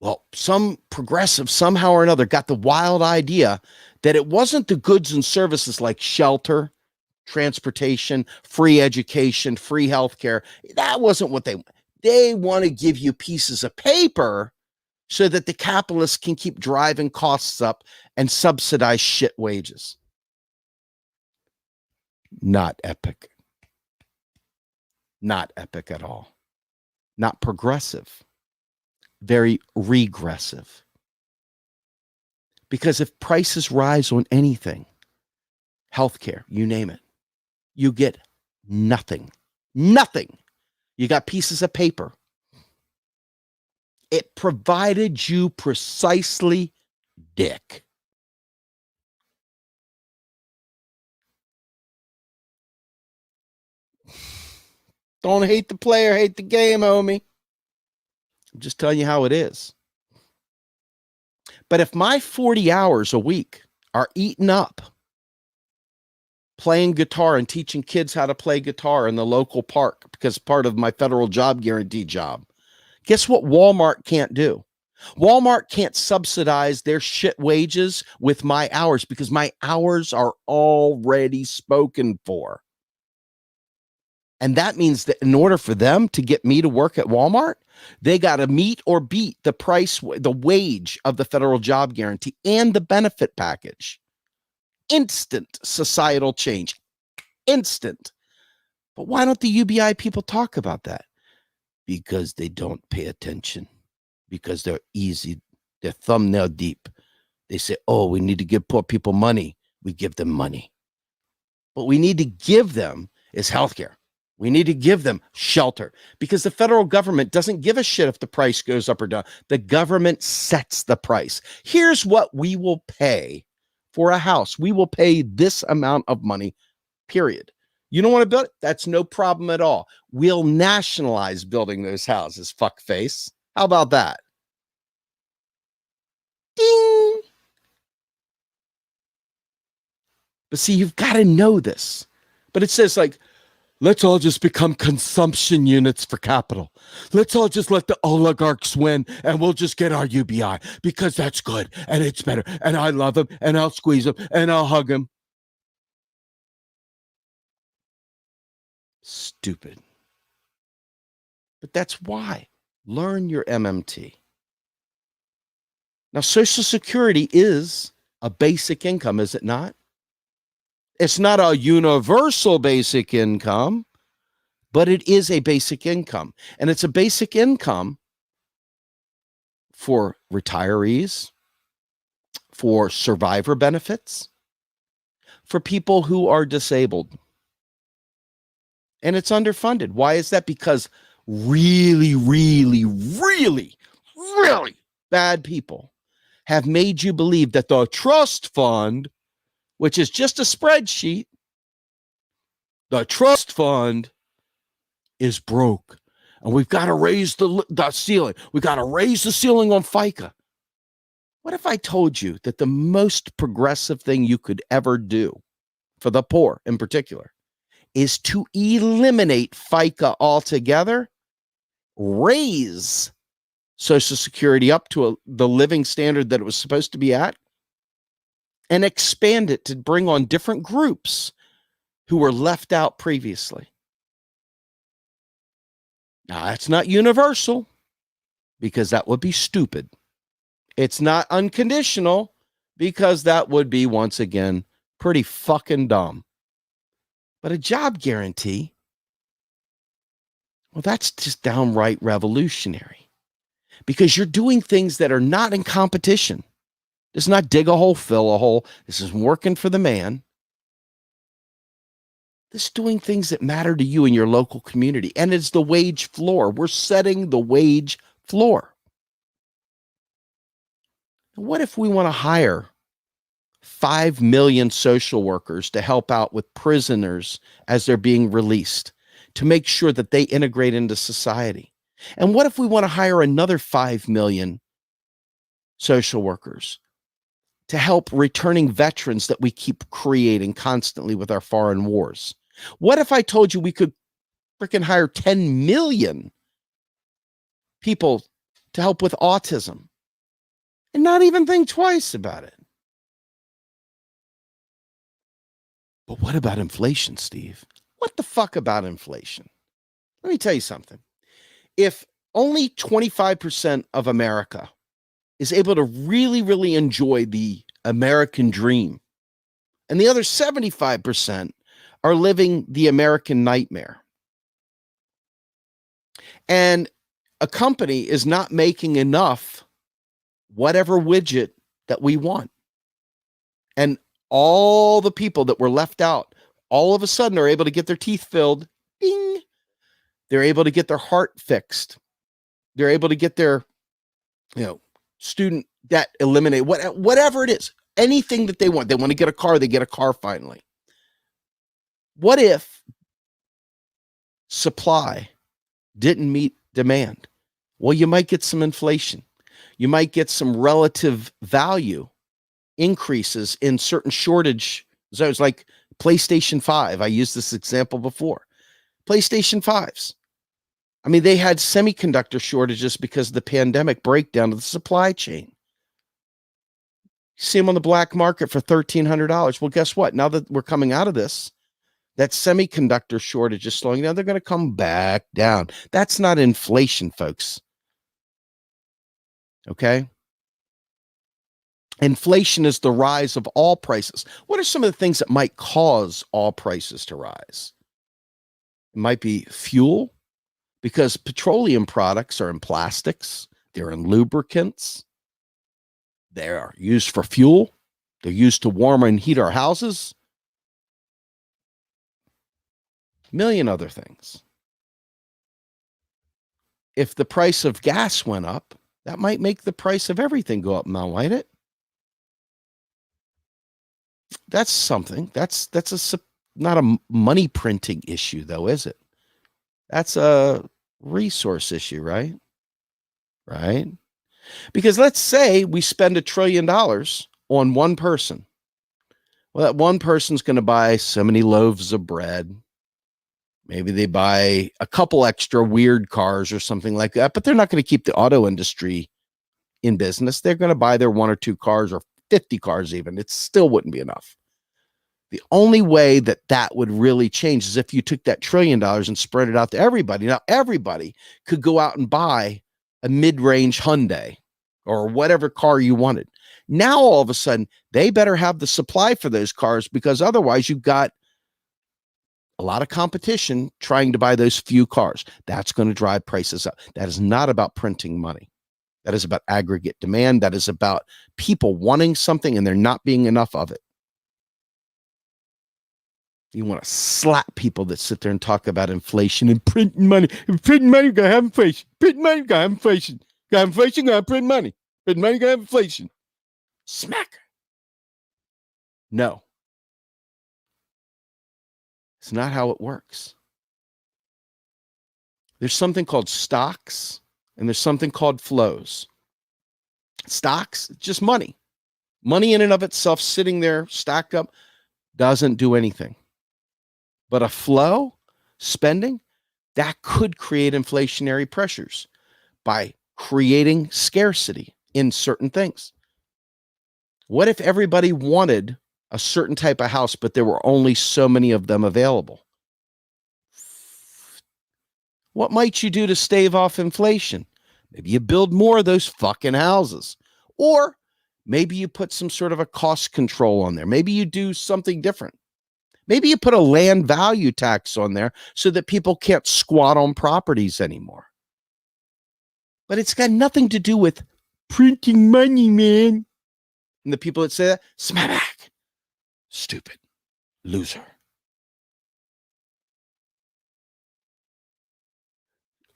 Well, some progressive somehow or another got the wild idea that it wasn't the goods and services like shelter, transportation, free education, free healthcare. That wasn't what they want to give you pieces of paper so that the capitalists can keep driving costs up and subsidize shit wages. Not epic. Not epic at all. Not progressive. Very regressive. Because if prices rise on anything, healthcare, you name it, you get nothing. Nothing. You got pieces of paper. It provided you precisely dick. Don't hate the player, hate the game, homie. I'm just telling you how it is. But if my 40 hours a week are eaten up playing guitar and teaching kids how to play guitar in the local park because part of my federal job guarantee job, guess what Walmart can't do? Walmart can't subsidize their shit wages with my hours because my hours are already spoken for. And that means that in order for them to get me to work at Walmart, they got to meet or beat the price, the wage of the federal job guarantee and the benefit package. Instant societal change. Instant. But why don't the UBI people talk about that? Because they don't pay attention. Because they're easy. They're thumbnail deep. They say, oh, we need to give poor people money. We give them money. What we need to give them is healthcare. We need to give them shelter because the federal government doesn't give a shit if the price goes up or down. The government sets the price. Here's what we will pay for a house. We will pay this amount of money, period. You don't want to build it? That's no problem at all. We'll nationalize building those houses, fuckface. How about that? Ding! But see, you've got to know this. But it says like, let's all just become consumption units for capital. Let's all just let the oligarchs win and we'll just get our UBI because that's good and it's better. And I love him and I'll squeeze him and I'll hug him. Stupid. But that's why. Learn your MMT. Now, Social Security is a basic income, is it not? It's not a universal basic income, but it is a basic income. And it's a basic income for retirees, for survivor benefits, for people who are disabled. And it's underfunded. Why is that? Because really, really, really, really bad people have made you believe that the trust fund, which is just a spreadsheet, the trust fund is broke. And we've got to raise the ceiling. We've got to raise the ceiling on FICA. What if I told you that the most progressive thing you could ever do for the poor in particular is to eliminate FICA altogether, raise Social Security up to the living standard that it was supposed to be at, and expand it to bring on different groups who were left out previously? Now, that's not universal because that would be stupid. It's not unconditional because that would be, once again, pretty fucking dumb. But a job guarantee, well, that's just downright revolutionary because you're doing things that are not in competition. This is not dig a hole, fill a hole. This is working for the man. This doing things that matter to you in your local community. And it's the wage floor. We're setting the wage floor. What if we want to hire 5 million social workers to help out with prisoners as they're being released, to make sure that they integrate into society? And what if we want to hire another 5 million social workers to help returning veterans that we keep creating constantly with our foreign wars? What if I told you we could freaking hire 10 million people to help with autism and not even think twice about it? But what about inflation, Steve? What the fuck about inflation? Let me tell you something. If only 25% of America is able to really, really enjoy the American dream, and the other 75% are living the American nightmare, and a company is not making enough whatever widget that we want, and all the people that were left out all of a sudden are able to get their teeth filled. Ding. They're able to get their heart fixed. They're able to get their, student debt eliminated, whatever it is, anything that they want. They want to get a car, they get a car finally. What if supply didn't meet demand? Well, you might get some inflation. You might get some relative value increases in certain shortage zones, like PlayStation 5. I used this example before. PlayStation 5s. I mean, they had semiconductor shortages because of the pandemic breakdown of the supply chain. You see them on the black market for $1,300. Well, guess what? Now that we're coming out of this, that semiconductor shortage is slowing down. They're going to come back down. That's not inflation, folks. Okay? Inflation is the rise of all prices. What are some of the things that might cause all prices to rise? It might be fuel, because petroleum products are in plastics, they're in lubricants, they are used for fuel, they're used to warm and heat our houses, a million other things. If the price of gas went up, that might make the price of everything go up now, might it? That's something. That's not a money printing issue, though, is it? That's a resource issue, right? Right? Because let's say we spend $1 trillion on one person. Well, that one person's going to buy so many loaves of bread. Maybe they buy a couple extra weird cars or something like that, but they're not going to keep the auto industry in business. They're going to buy their 1 or 2 cars or 50 cars even. It still wouldn't be enough. The only way that that would really change is if you took that $1 trillion and spread it out to everybody. Now, everybody could go out and buy a mid-range Hyundai or whatever car you wanted. Now, all of a sudden, they better have the supply for those cars, because otherwise you've got a lot of competition trying to buy those few cars. That's going to drive prices up. That is not about printing money. That is about aggregate demand. That is about people wanting something and there not being enough of it. You want to slap people that sit there and talk about inflation and printing money. If printing money, you're going to have inflation. Printing money, you're going to have inflation. Got inflation, got to print money. Print money, got to have inflation. Smack. No. It's not how it works. There's something called stocks and there's something called flows. Stocks, just money. Money in and of itself sitting there stacked up doesn't do anything. But a flow, spending, that could create inflationary pressures by creating scarcity in certain things. What if everybody wanted a certain type of house, but there were only so many of them available? What might you do to stave off inflation? Maybe you build more of those fucking houses. Or maybe you put some sort of a cost control on there. Maybe you do something different. Maybe you put a land value tax on there so that people can't squat on properties anymore. But it's got nothing to do with printing money, man. And the people that say that, smack, stupid, loser.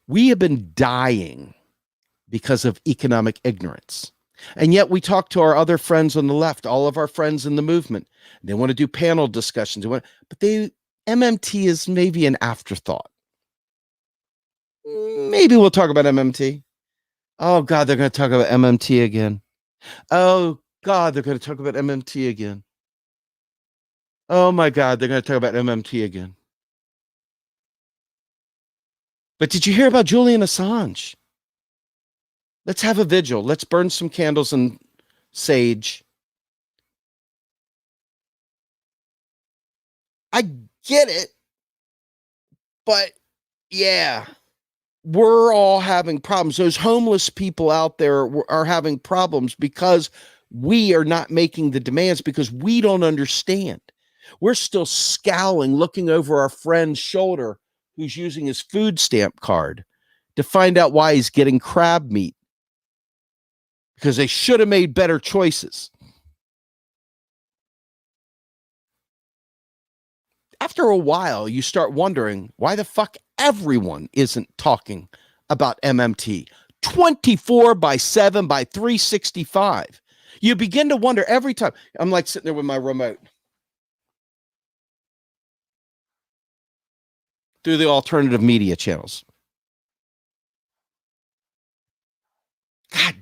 We have been dying because of economic ignorance. And yet we talk to our other friends on the left, all of our friends in the movement. They want to do panel discussions, but MMT is maybe an afterthought. Maybe we'll talk about MMT. Oh God, they're going to talk about MMT again. Oh God, they're going to talk about MMT again. Oh my God, they're going to talk about MMT again. But did you hear about Julian Assange? Let's have a vigil. Let's burn some candles and sage. I get it, but yeah, we're all having problems. Those homeless people out there are having problems because we are not making the demands because we don't understand. We're still scowling, looking over our friend's shoulder who's using his food stamp card to find out why he's getting crab meat because they should have made better choices. After a while, you start wondering why the fuck everyone isn't talking about MMT 24/7 by 365. You begin to wonder every time. I'm like sitting there with my remote through the alternative media channels. God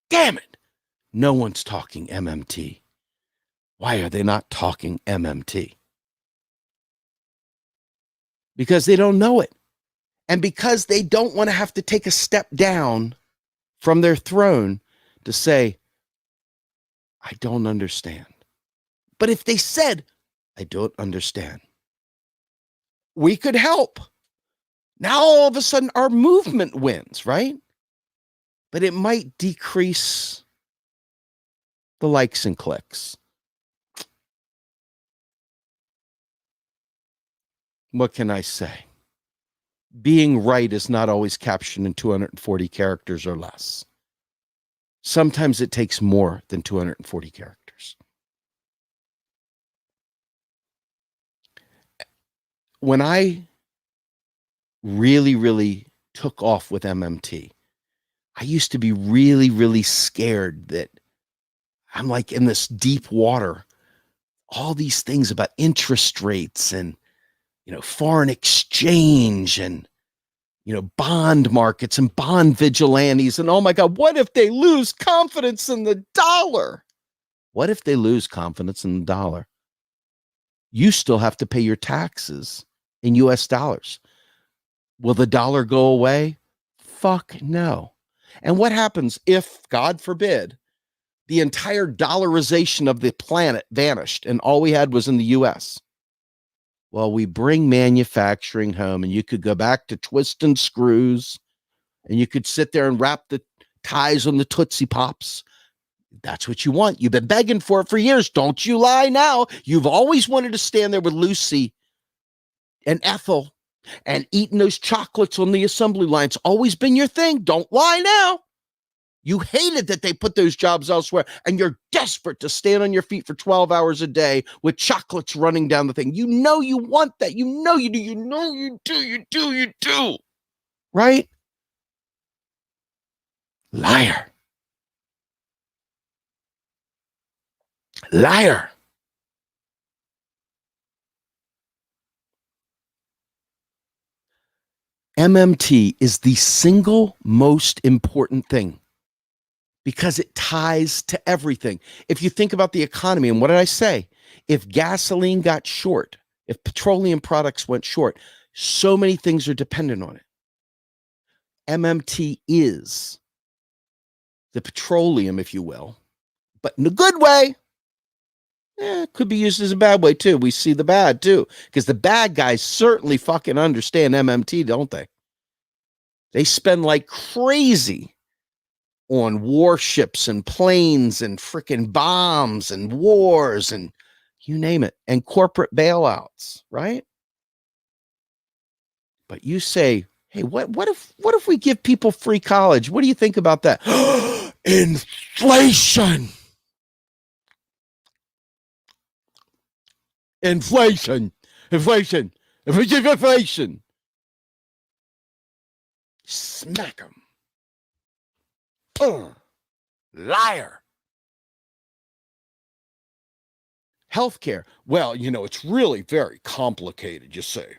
damn it. No one's talking MMT. Why are they not talking MMT? Because they don't know it. And because they don't want to have to take a step down from their throne to say, I don't understand. But if they said, I don't understand, we could help. Now all of a sudden our movement wins, right? But it might decrease the likes and clicks. What can I say? Being right is not always captioned in 240 characters or less. Sometimes it takes more than 240 characters. When I really took off with MMT, I used to be really scared that I'm like in this deep water. All these things about interest rates and, foreign exchange and, bond markets and bond vigilantes. And oh my God, what if they lose confidence in the dollar? What if they lose confidence in the dollar? You still have to pay your taxes in US dollars. Will the dollar go away? Fuck no. And what happens if, God forbid, the entire dollarization of the planet vanished and all we had was in the US? Well, we bring manufacturing home and you could go back to twisting screws and you could sit there and wrap the ties on the Tootsie Pops. That's what you want. You've been begging for it for years. Don't you lie now. You've always wanted to stand there with Lucy and Ethel and eating those chocolates on the assembly line. It's always been your thing. Don't lie now. You hated that they put those jobs elsewhere, and you're desperate to stand on your feet for 12 hours a day with chocolates running down the thing. You know you want that. You know you do. You know you do. You do. You do. Right? Liar. Liar. MMT is the single most important thing because it ties to everything. If you think about the economy, and what did I say? If gasoline got short, if petroleum products went short, so many things are dependent on it. MMT is the petroleum, if you will, but in a good way. It could be used as a bad way too. We see the bad too, because the bad guys certainly fucking understand MMT, don't they? They spend like crazy on warships and planes and freaking bombs and wars and you name it, and corporate bailouts, right? But you say, hey, what if we give people free college? What do you think about that? Inflation. Inflation. Inflation. Inflation. Smack them. Liar. Healthcare. Well, it's really very complicated, you say.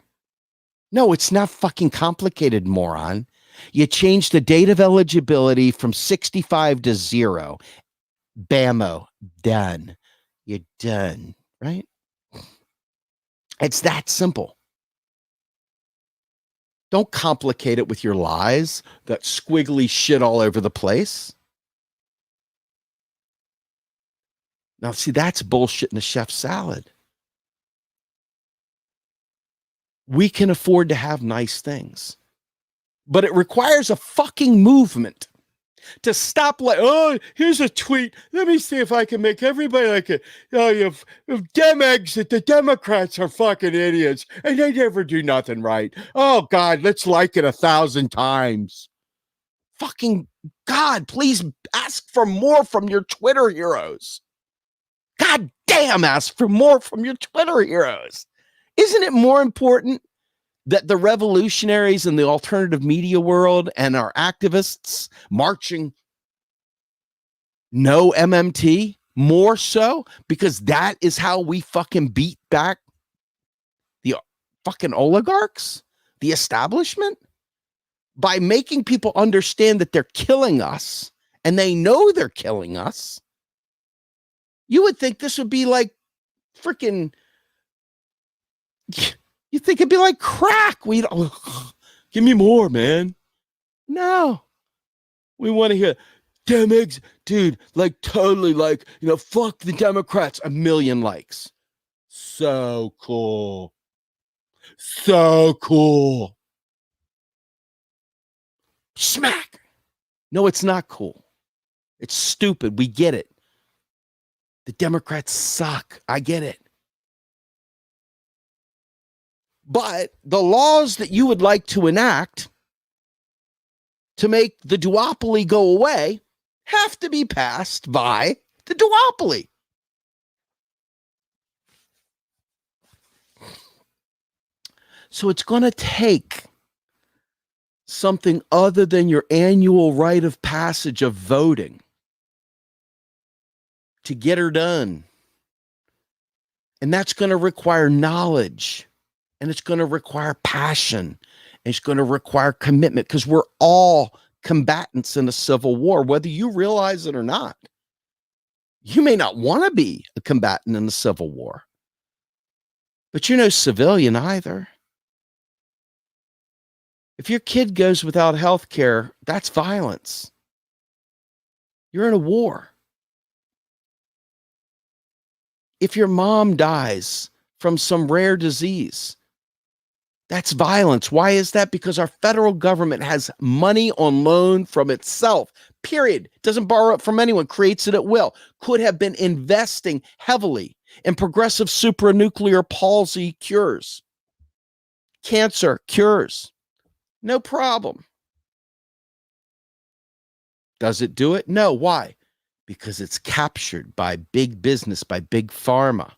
No, it's not fucking complicated, moron. You change the date of eligibility from 65 to 0. Bammo. Done. You're done, right? It's that simple. Don't complicate it with your lies, that squiggly shit all over the place. Now, see, that's bullshit in a chef's salad. We can afford to have nice things, but it requires a fucking movement to stop like, oh, here's a tweet. Let me see if I can make everybody like it. Oh, you Demegs that the Democrats are fucking idiots and they never do nothing right. Oh, God, let's like it 1,000 times. Fucking God, please ask for more from your Twitter heroes. God damn, ask for more from your Twitter heroes. Isn't it more important that the revolutionaries in the alternative media world and our activists marching no MMT more so? Because that is how we fucking beat back the fucking oligarchs, the establishment, by making people understand that they're killing us and they know they're killing us. You would think this would be like freaking, you think it'd be like crack. We don't, give me more, man. No, we want to hear damn eggs, dude. Like totally, like fuck the Democrats. 1 million likes. So cool. So cool. Smack. No, it's not cool. It's stupid. We get it. The Democrats suck. I get it. But the laws that you would like to enact to make the duopoly go away have to be passed by the duopoly. So it's going to take something other than your annual rite of passage of voting to get her done. And that's going to require knowledge, and it's going to require passion, and it's going to require commitment, because we're all combatants in a civil war, whether you realize it or not. You may not want to be a combatant in a civil war, but you're no civilian either. If your kid goes without health care, that's violence. You're in a war. If your mom dies from some rare disease, that's violence. Why is that? Because our federal government has money on loan from itself, period. Doesn't borrow it from anyone, creates it at will. Could have been investing heavily in progressive supranuclear palsy cures, cancer cures. No problem. Does it do it? No. Why? Because it's captured by big business, by big pharma,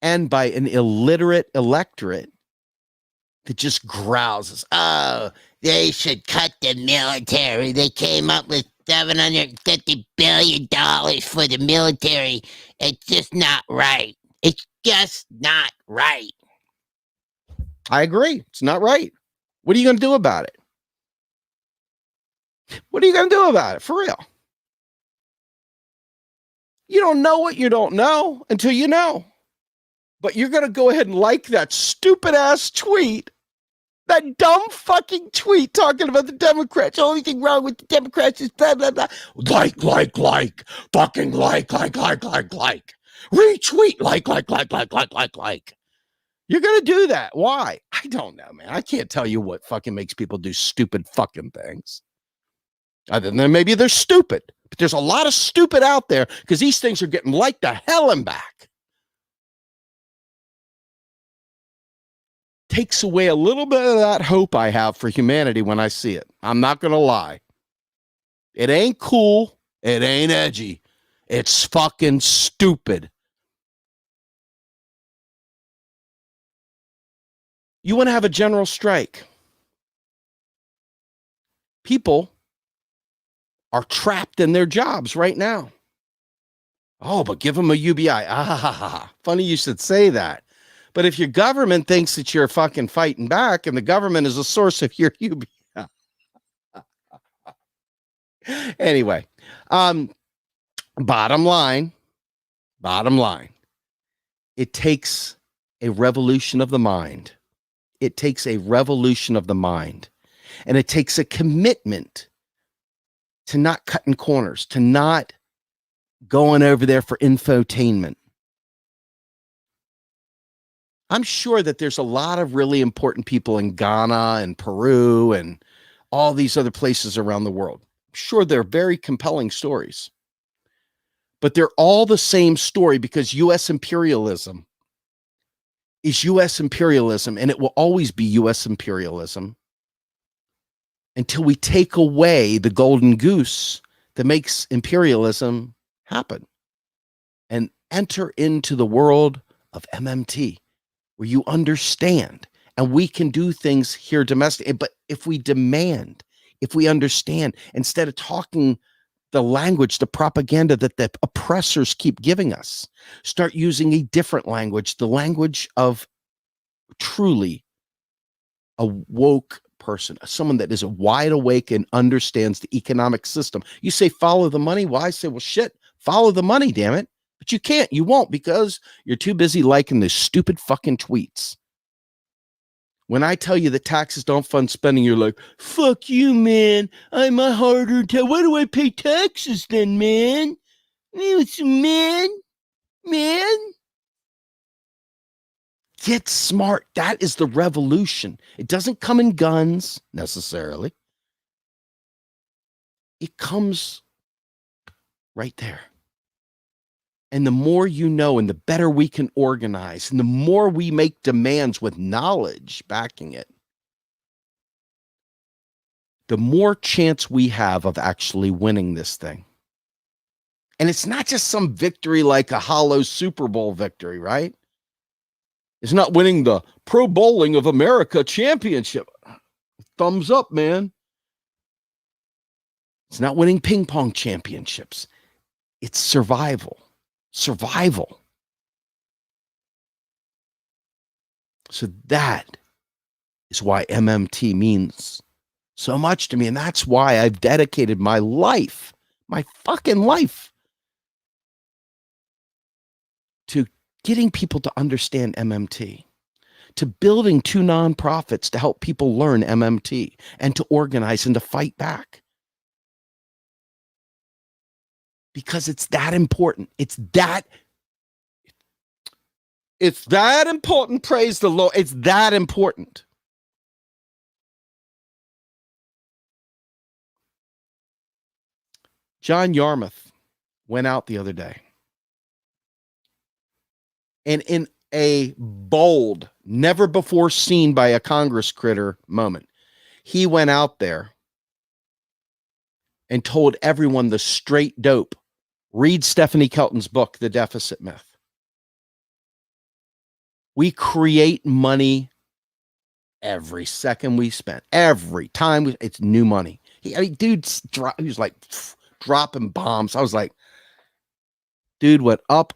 and by an illiterate electorate that just growls. Oh, they should cut the military. They came up with $750 billion for the military. It's just not right. It's just not right. I agree. It's not right. What are you going to do about it? What are you going to do about it? For real. You don't know what you don't know until you know. But you're going to go ahead and like that stupid ass tweet, that dumb fucking tweet talking about the Democrats. The only thing wrong with the Democrats is blah, blah, blah. Like. Fucking like. Retweet, like. You're going to do that. Why? I don't know, man. I can't tell you what fucking makes people do stupid fucking things. Other than maybe they're stupid. But there's a lot of stupid out there because these things are getting liked to hell and back. Takes away a little bit of that hope I have for humanity when I see it. I'm not going to lie. It ain't cool. It ain't edgy. It's fucking stupid. You want to have a general strike. people are trapped in their jobs right now. Oh, but give them a UBI. Funny you should say that. But if your government thinks that you're fucking fighting back and the government is a source of your UBI. Anyway, bottom line, it takes a revolution of the mind. It takes a revolution of the mind. And it takes a commitment to not cutting corners, to not going over there for infotainment. I'm sure that there's a lot of really important people in Ghana and Peru and all these other places around the world. I'm sure they're very compelling stories. But they're all the same story because U.S. imperialism is U.S. imperialism, and it will always be U.S. imperialism until we take away the golden goose that makes imperialism happen and enter into the world of MMT, where you understand and we can do things here domestically. But if we demand, if we understand, instead of talking the language, the propaganda that the oppressors keep giving us, start using a different language, the language of truly a woke person, someone that is wide awake and understands the economic system. You say, follow the money. Well, I say, well, shit, follow the money, damn it. But you can't, you won't, because you're too busy liking the stupid fucking tweets. When I tell you that taxes don't fund spending, you're like, fuck you, man. I'm a harder tax. Why do I pay taxes then, man? Man. Get smart. That is the revolution. It doesn't come in guns necessarily. It comes right there. And the more you know, and the better we can organize, and the more we make demands with knowledge backing it, the more chance we have of actually winning this thing. And it's not just some victory like a hollow Super Bowl victory, right? It's not winning the Pro Bowling of America championship. Thumbs up, man. It's not winning ping pong championships. It's survival. Survival. So that is why MMT means so much to me. And that's why I've dedicated my life, my fucking life, to getting people to understand MMT, to building 2 nonprofits to help people learn MMT and to organize and to fight back. Because it's that important. It's that important. Praise the Lord. It's that important. John Yarmouth went out the other day, and in a bold, never before seen by a Congress critter moment, he went out there and told everyone the straight dope. Read Stephanie Kelton's book, The Deficit Myth. We create money every second we spend. Every time it's new money. He was like dropping bombs. I was like, dude went up,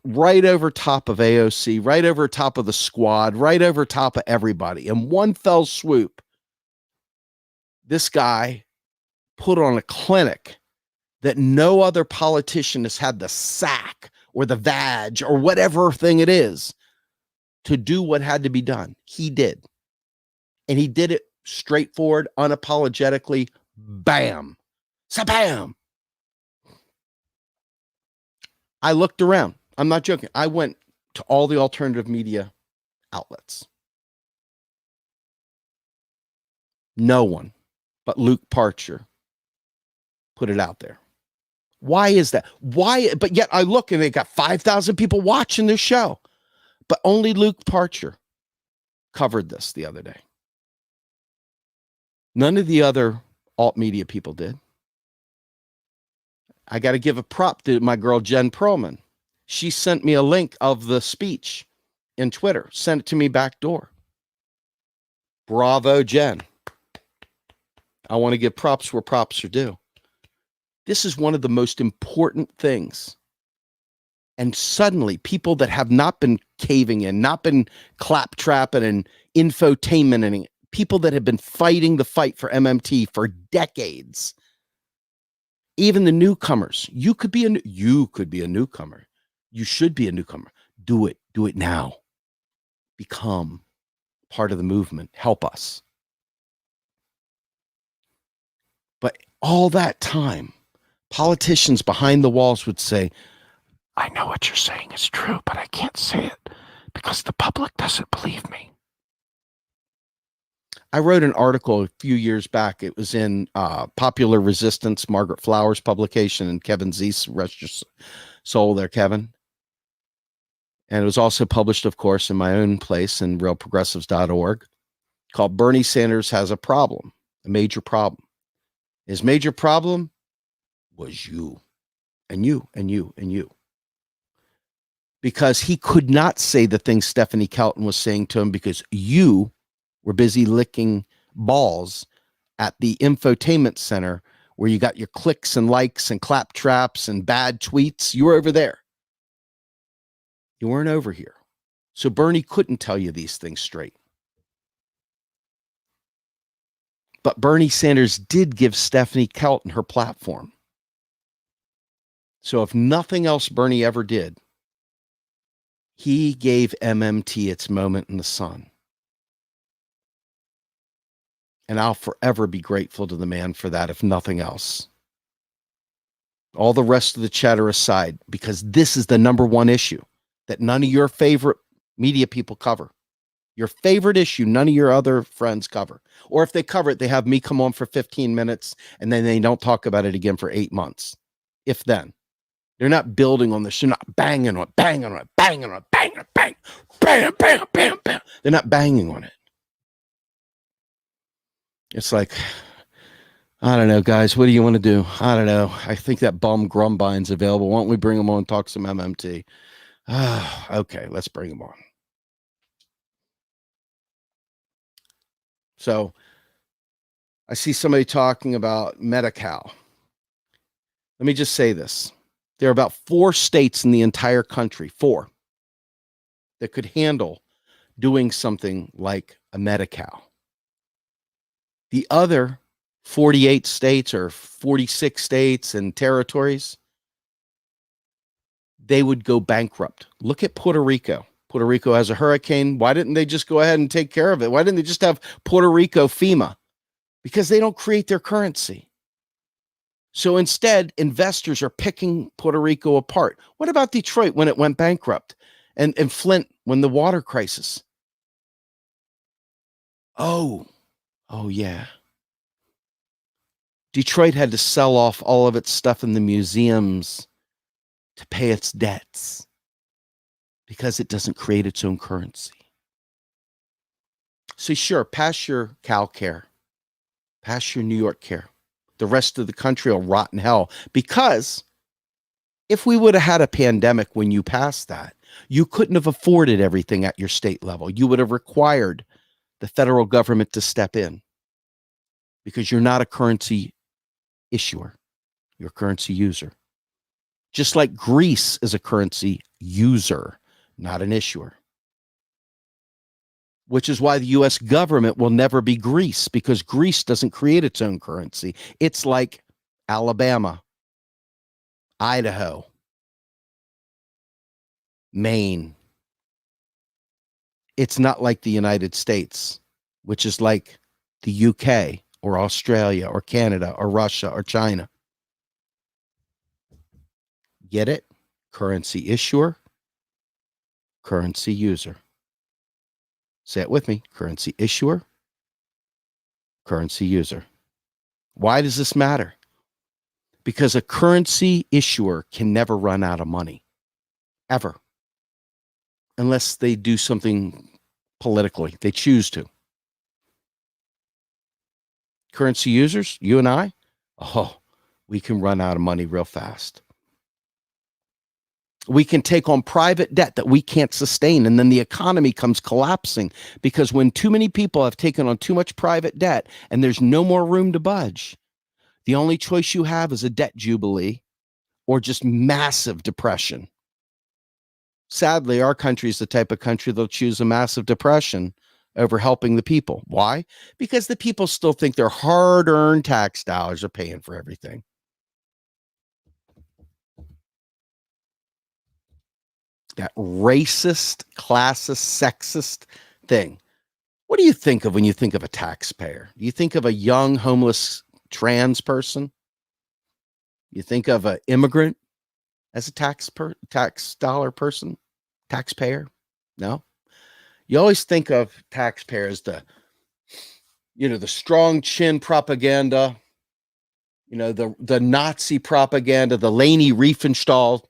right over top of AOC, right over top of the squad, right over top of everybody. In one fell swoop, this guy put on a clinic that no other politician has had the sack or the vag or whatever thing it is to do what had to be done. He did. And he did it straightforward, unapologetically. Bam. Sabam. I looked around. I'm not joking. I went to all the alternative media outlets. No one but Luke Parcher put it out there. Why is that? Why? But yet I look and they got 5,000 people watching this show, but only Luke Parcher covered this the other day. None of the other alt media people did. I got to give a prop to my girl, Jen Perlman. She sent me a link of the speech in Twitter, sent it to me backdoor. Bravo, Jen. I want to give props where props are due. This is one of the most important things. And suddenly, people that have not been caving in, not been claptrapping and infotainment, and people that have been fighting the fight for MMT for decades, even the newcomers, you could be a newcomer. You should be a newcomer. Do it now. Become part of the movement. Help us. But all that time, politicians behind the walls would say, I know what you're saying is true, but I can't say it because the public doesn't believe me. I wrote an article a few years back. It was in Popular Resistance, Margaret Flowers publication, and Kevin Zeese, rest your soul there, Kevin. And it was also published, of course, in my own place in realprogressives.org, called Bernie Sanders Has a Problem, a Major Problem. His major problem was you, and you, and you, and you. Because he could not say the things Stephanie Kelton was saying to him because you were busy licking balls at the infotainment center where you got your clicks and likes and clap traps and bad tweets. You were over there. You weren't over here. So Bernie couldn't tell you these things straight. But Bernie Sanders did give Stephanie Kelton her platform. So if nothing else Bernie ever did, he gave MMT its moment in the sun. And I'll forever be grateful to the man for that, if nothing else. All the rest of the chatter aside, because this is the number one issue that none of your favorite media people cover. Your favorite issue, none of your other friends cover. Or if they cover it, they have me come on for 15 minutes and then they don't talk about it again for 8 months. If then. They're not building on this. They're not banging on it, banging on it, banging on it, banging, bang, bang, bang, bang, bang. They're not banging on it. It's like, I don't know, guys. What do you want to do? I don't know. I think that bum Grumbine's available. Why don't we bring him on and talk some MMT? Okay, let's bring him on. So I see somebody talking about Medi-Cal. Let me just say this. There are about 4 states in the entire country, 4, that could handle doing something like a Medi-Cal. The other 48 states or 46 states and territories, they would go bankrupt. Look at Puerto Rico. Puerto Rico has a hurricane. Why didn't they just go ahead and take care of it? Why didn't they just have Puerto Rico FEMA? Because they don't create their currency. So instead, investors are picking Puerto Rico apart. What about Detroit when it went bankrupt? And Flint when the water crisis? Oh, yeah. Detroit had to sell off all of its stuff in the museums to pay its debts because it doesn't create its own currency. So sure, pass your Cal Care, pass your New York Care. The rest of the country will rot in hell, because if we would have had a pandemic when you passed that, you couldn't have afforded everything at your state level. You would have required the federal government to step in, because you're not a currency issuer, you're a currency user. Just like Greece is a currency user, not an issuer. Which is why the U.S. government will never be Greece, because Greece doesn't create its own currency. It's like Alabama, Idaho, Maine. It's not like the United States, which is like the UK or Australia or Canada or Russia or China. Get it? Currency issuer, currency user. Say it with me. Currency issuer, currency user. Why does this matter? Because a currency issuer can never run out of money, ever, unless they do something politically. They choose to. Currency users, you and I, we can run out of money real fast. We can take on private debt that we can't sustain, and then the economy comes collapsing, because when too many people have taken on too much private debt and there's no more room to budge, the only choice you have is a debt jubilee or just massive depression. Sadly, our country is the type of country that'll choose a massive depression over helping the people. Why? Because the people still think their hard-earned tax dollars are paying for everything. That racist, classist, sexist thing. What do you think of when you think of a taxpayer? Do you think of a young, homeless, trans person? You think of an immigrant as a tax dollar person, taxpayer? No. You always think of taxpayers, the strong chin propaganda, the Nazi propaganda, the Leni Riefenstahl.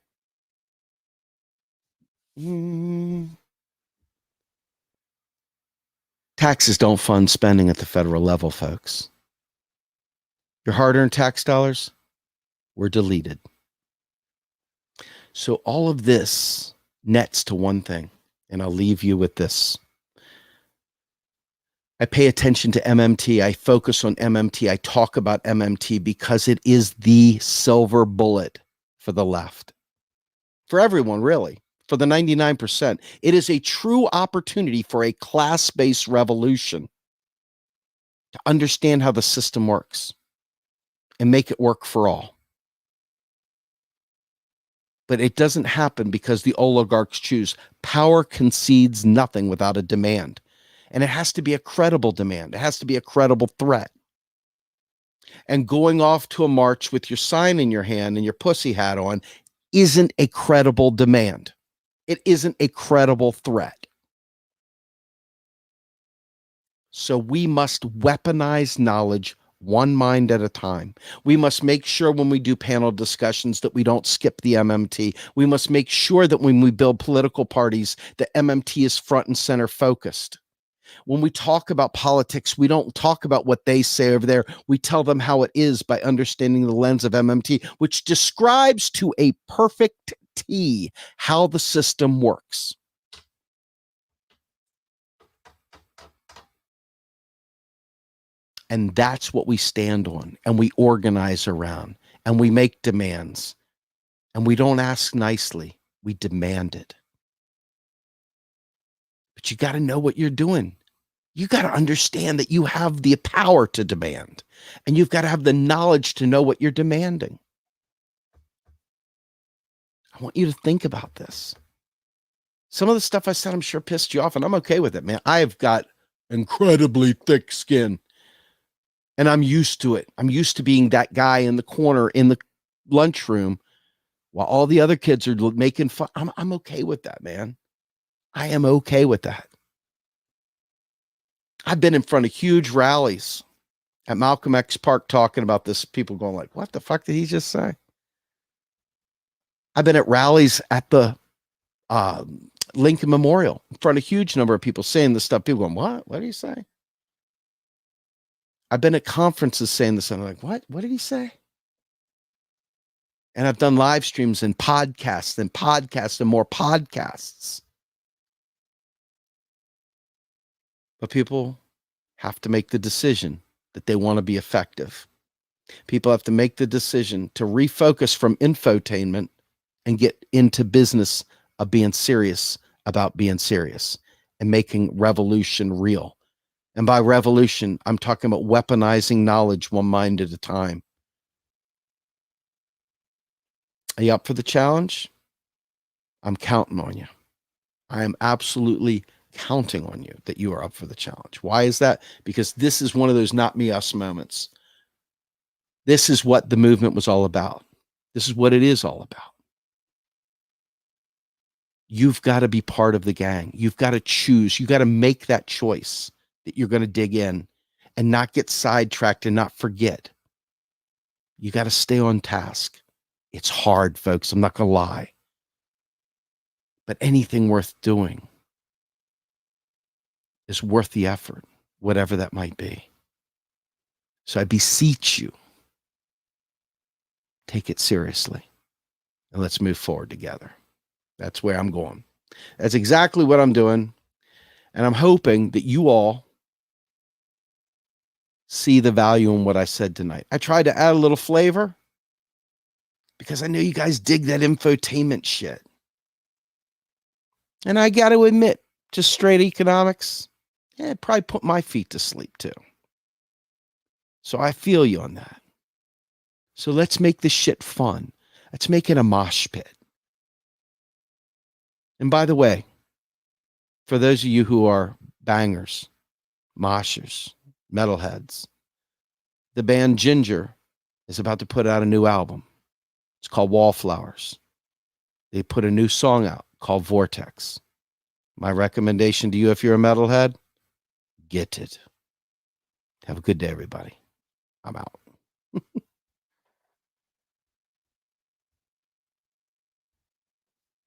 Taxes don't fund spending at the federal level, folks. Your hard-earned tax dollars were deleted. So all of this nets to one thing, and I'll leave you with this. I pay attention to MMT. I focus on MMT. I talk about MMT because it is the silver bullet for the left. For everyone, really. For the 99%. It is a true opportunity for a class-based revolution to understand how the system works and make it work for all. But it doesn't happen because the oligarchs choose. Power concedes nothing without a demand. And it has to be a credible demand. It has to be a credible threat. And going off to a march with your sign in your hand and your pussy hat on isn't a credible demand. It isn't a credible threat. So we must weaponize knowledge one mind at a time. We must make sure when we do panel discussions that we don't skip the MMT. We must make sure that when we build political parties, the MMT is front and center focused. When we talk about politics, we don't talk about what they say over there. We tell them how it is by understanding the lens of MMT, which describes to a perfect T how the system works. And that's what we stand on, and we organize around, and we make demands. And we don't ask nicely, we demand it. But you got to know what you're doing. You got to understand that you have the power to demand, and you've got to have the knowledge to know what you're demanding. I want you to think about this. Some of the stuff I said, I'm sure pissed you off, and I'm okay with it, man. I've got incredibly thick skin, and I'm used to it. I'm used to being that guy in the corner in the lunchroom while all the other kids are making fun. I'm okay with that, man. I am okay with that. I've been in front of huge rallies at Malcolm X Park talking about this. People going like, what the fuck did he just say? I've been at rallies at the Lincoln Memorial in front of a huge number of people saying this stuff. People going, what? What did he say? I've been at conferences saying this. I'm like, what? What did he say? And I've done live streams and podcasts and podcasts and more podcasts. But people have to make the decision that they want to be effective. People have to make the decision to refocus from infotainment and get into business of being serious about being serious and making revolution real. And by revolution, I'm talking about weaponizing knowledge one mind at a time. Are you up for the challenge? I'm counting on you. I am absolutely counting on you that you are up for the challenge. Why is that? Because this is one of those not me, us moments. This is what the movement was all about. This is what it is all about. You've got to be part of the gang. You've got to choose. You've got to make that choice that you're going to dig in and not get sidetracked and not forget. You got to stay on task. It's hard, folks. I'm not going to lie. But anything worth doing is worth the effort, whatever that might be. So I beseech you, take it seriously and let's move forward together. That's where I'm going. That's exactly what I'm doing. And I'm hoping that you all see the value in what I said tonight. I tried to add a little flavor because I know you guys dig that infotainment shit. And I got to admit, just straight economics, it probably put my feet to sleep too. So I feel you on that. So let's make this shit fun. Let's make it a mosh pit. And by the way, for those of you who are bangers, moshers, metalheads, the band Ginger is about to put out a new album. It's called Wallflowers. They put a new song out called Vortex. My recommendation to you, if you're a metalhead, get it. Have a good day, everybody. I'm out.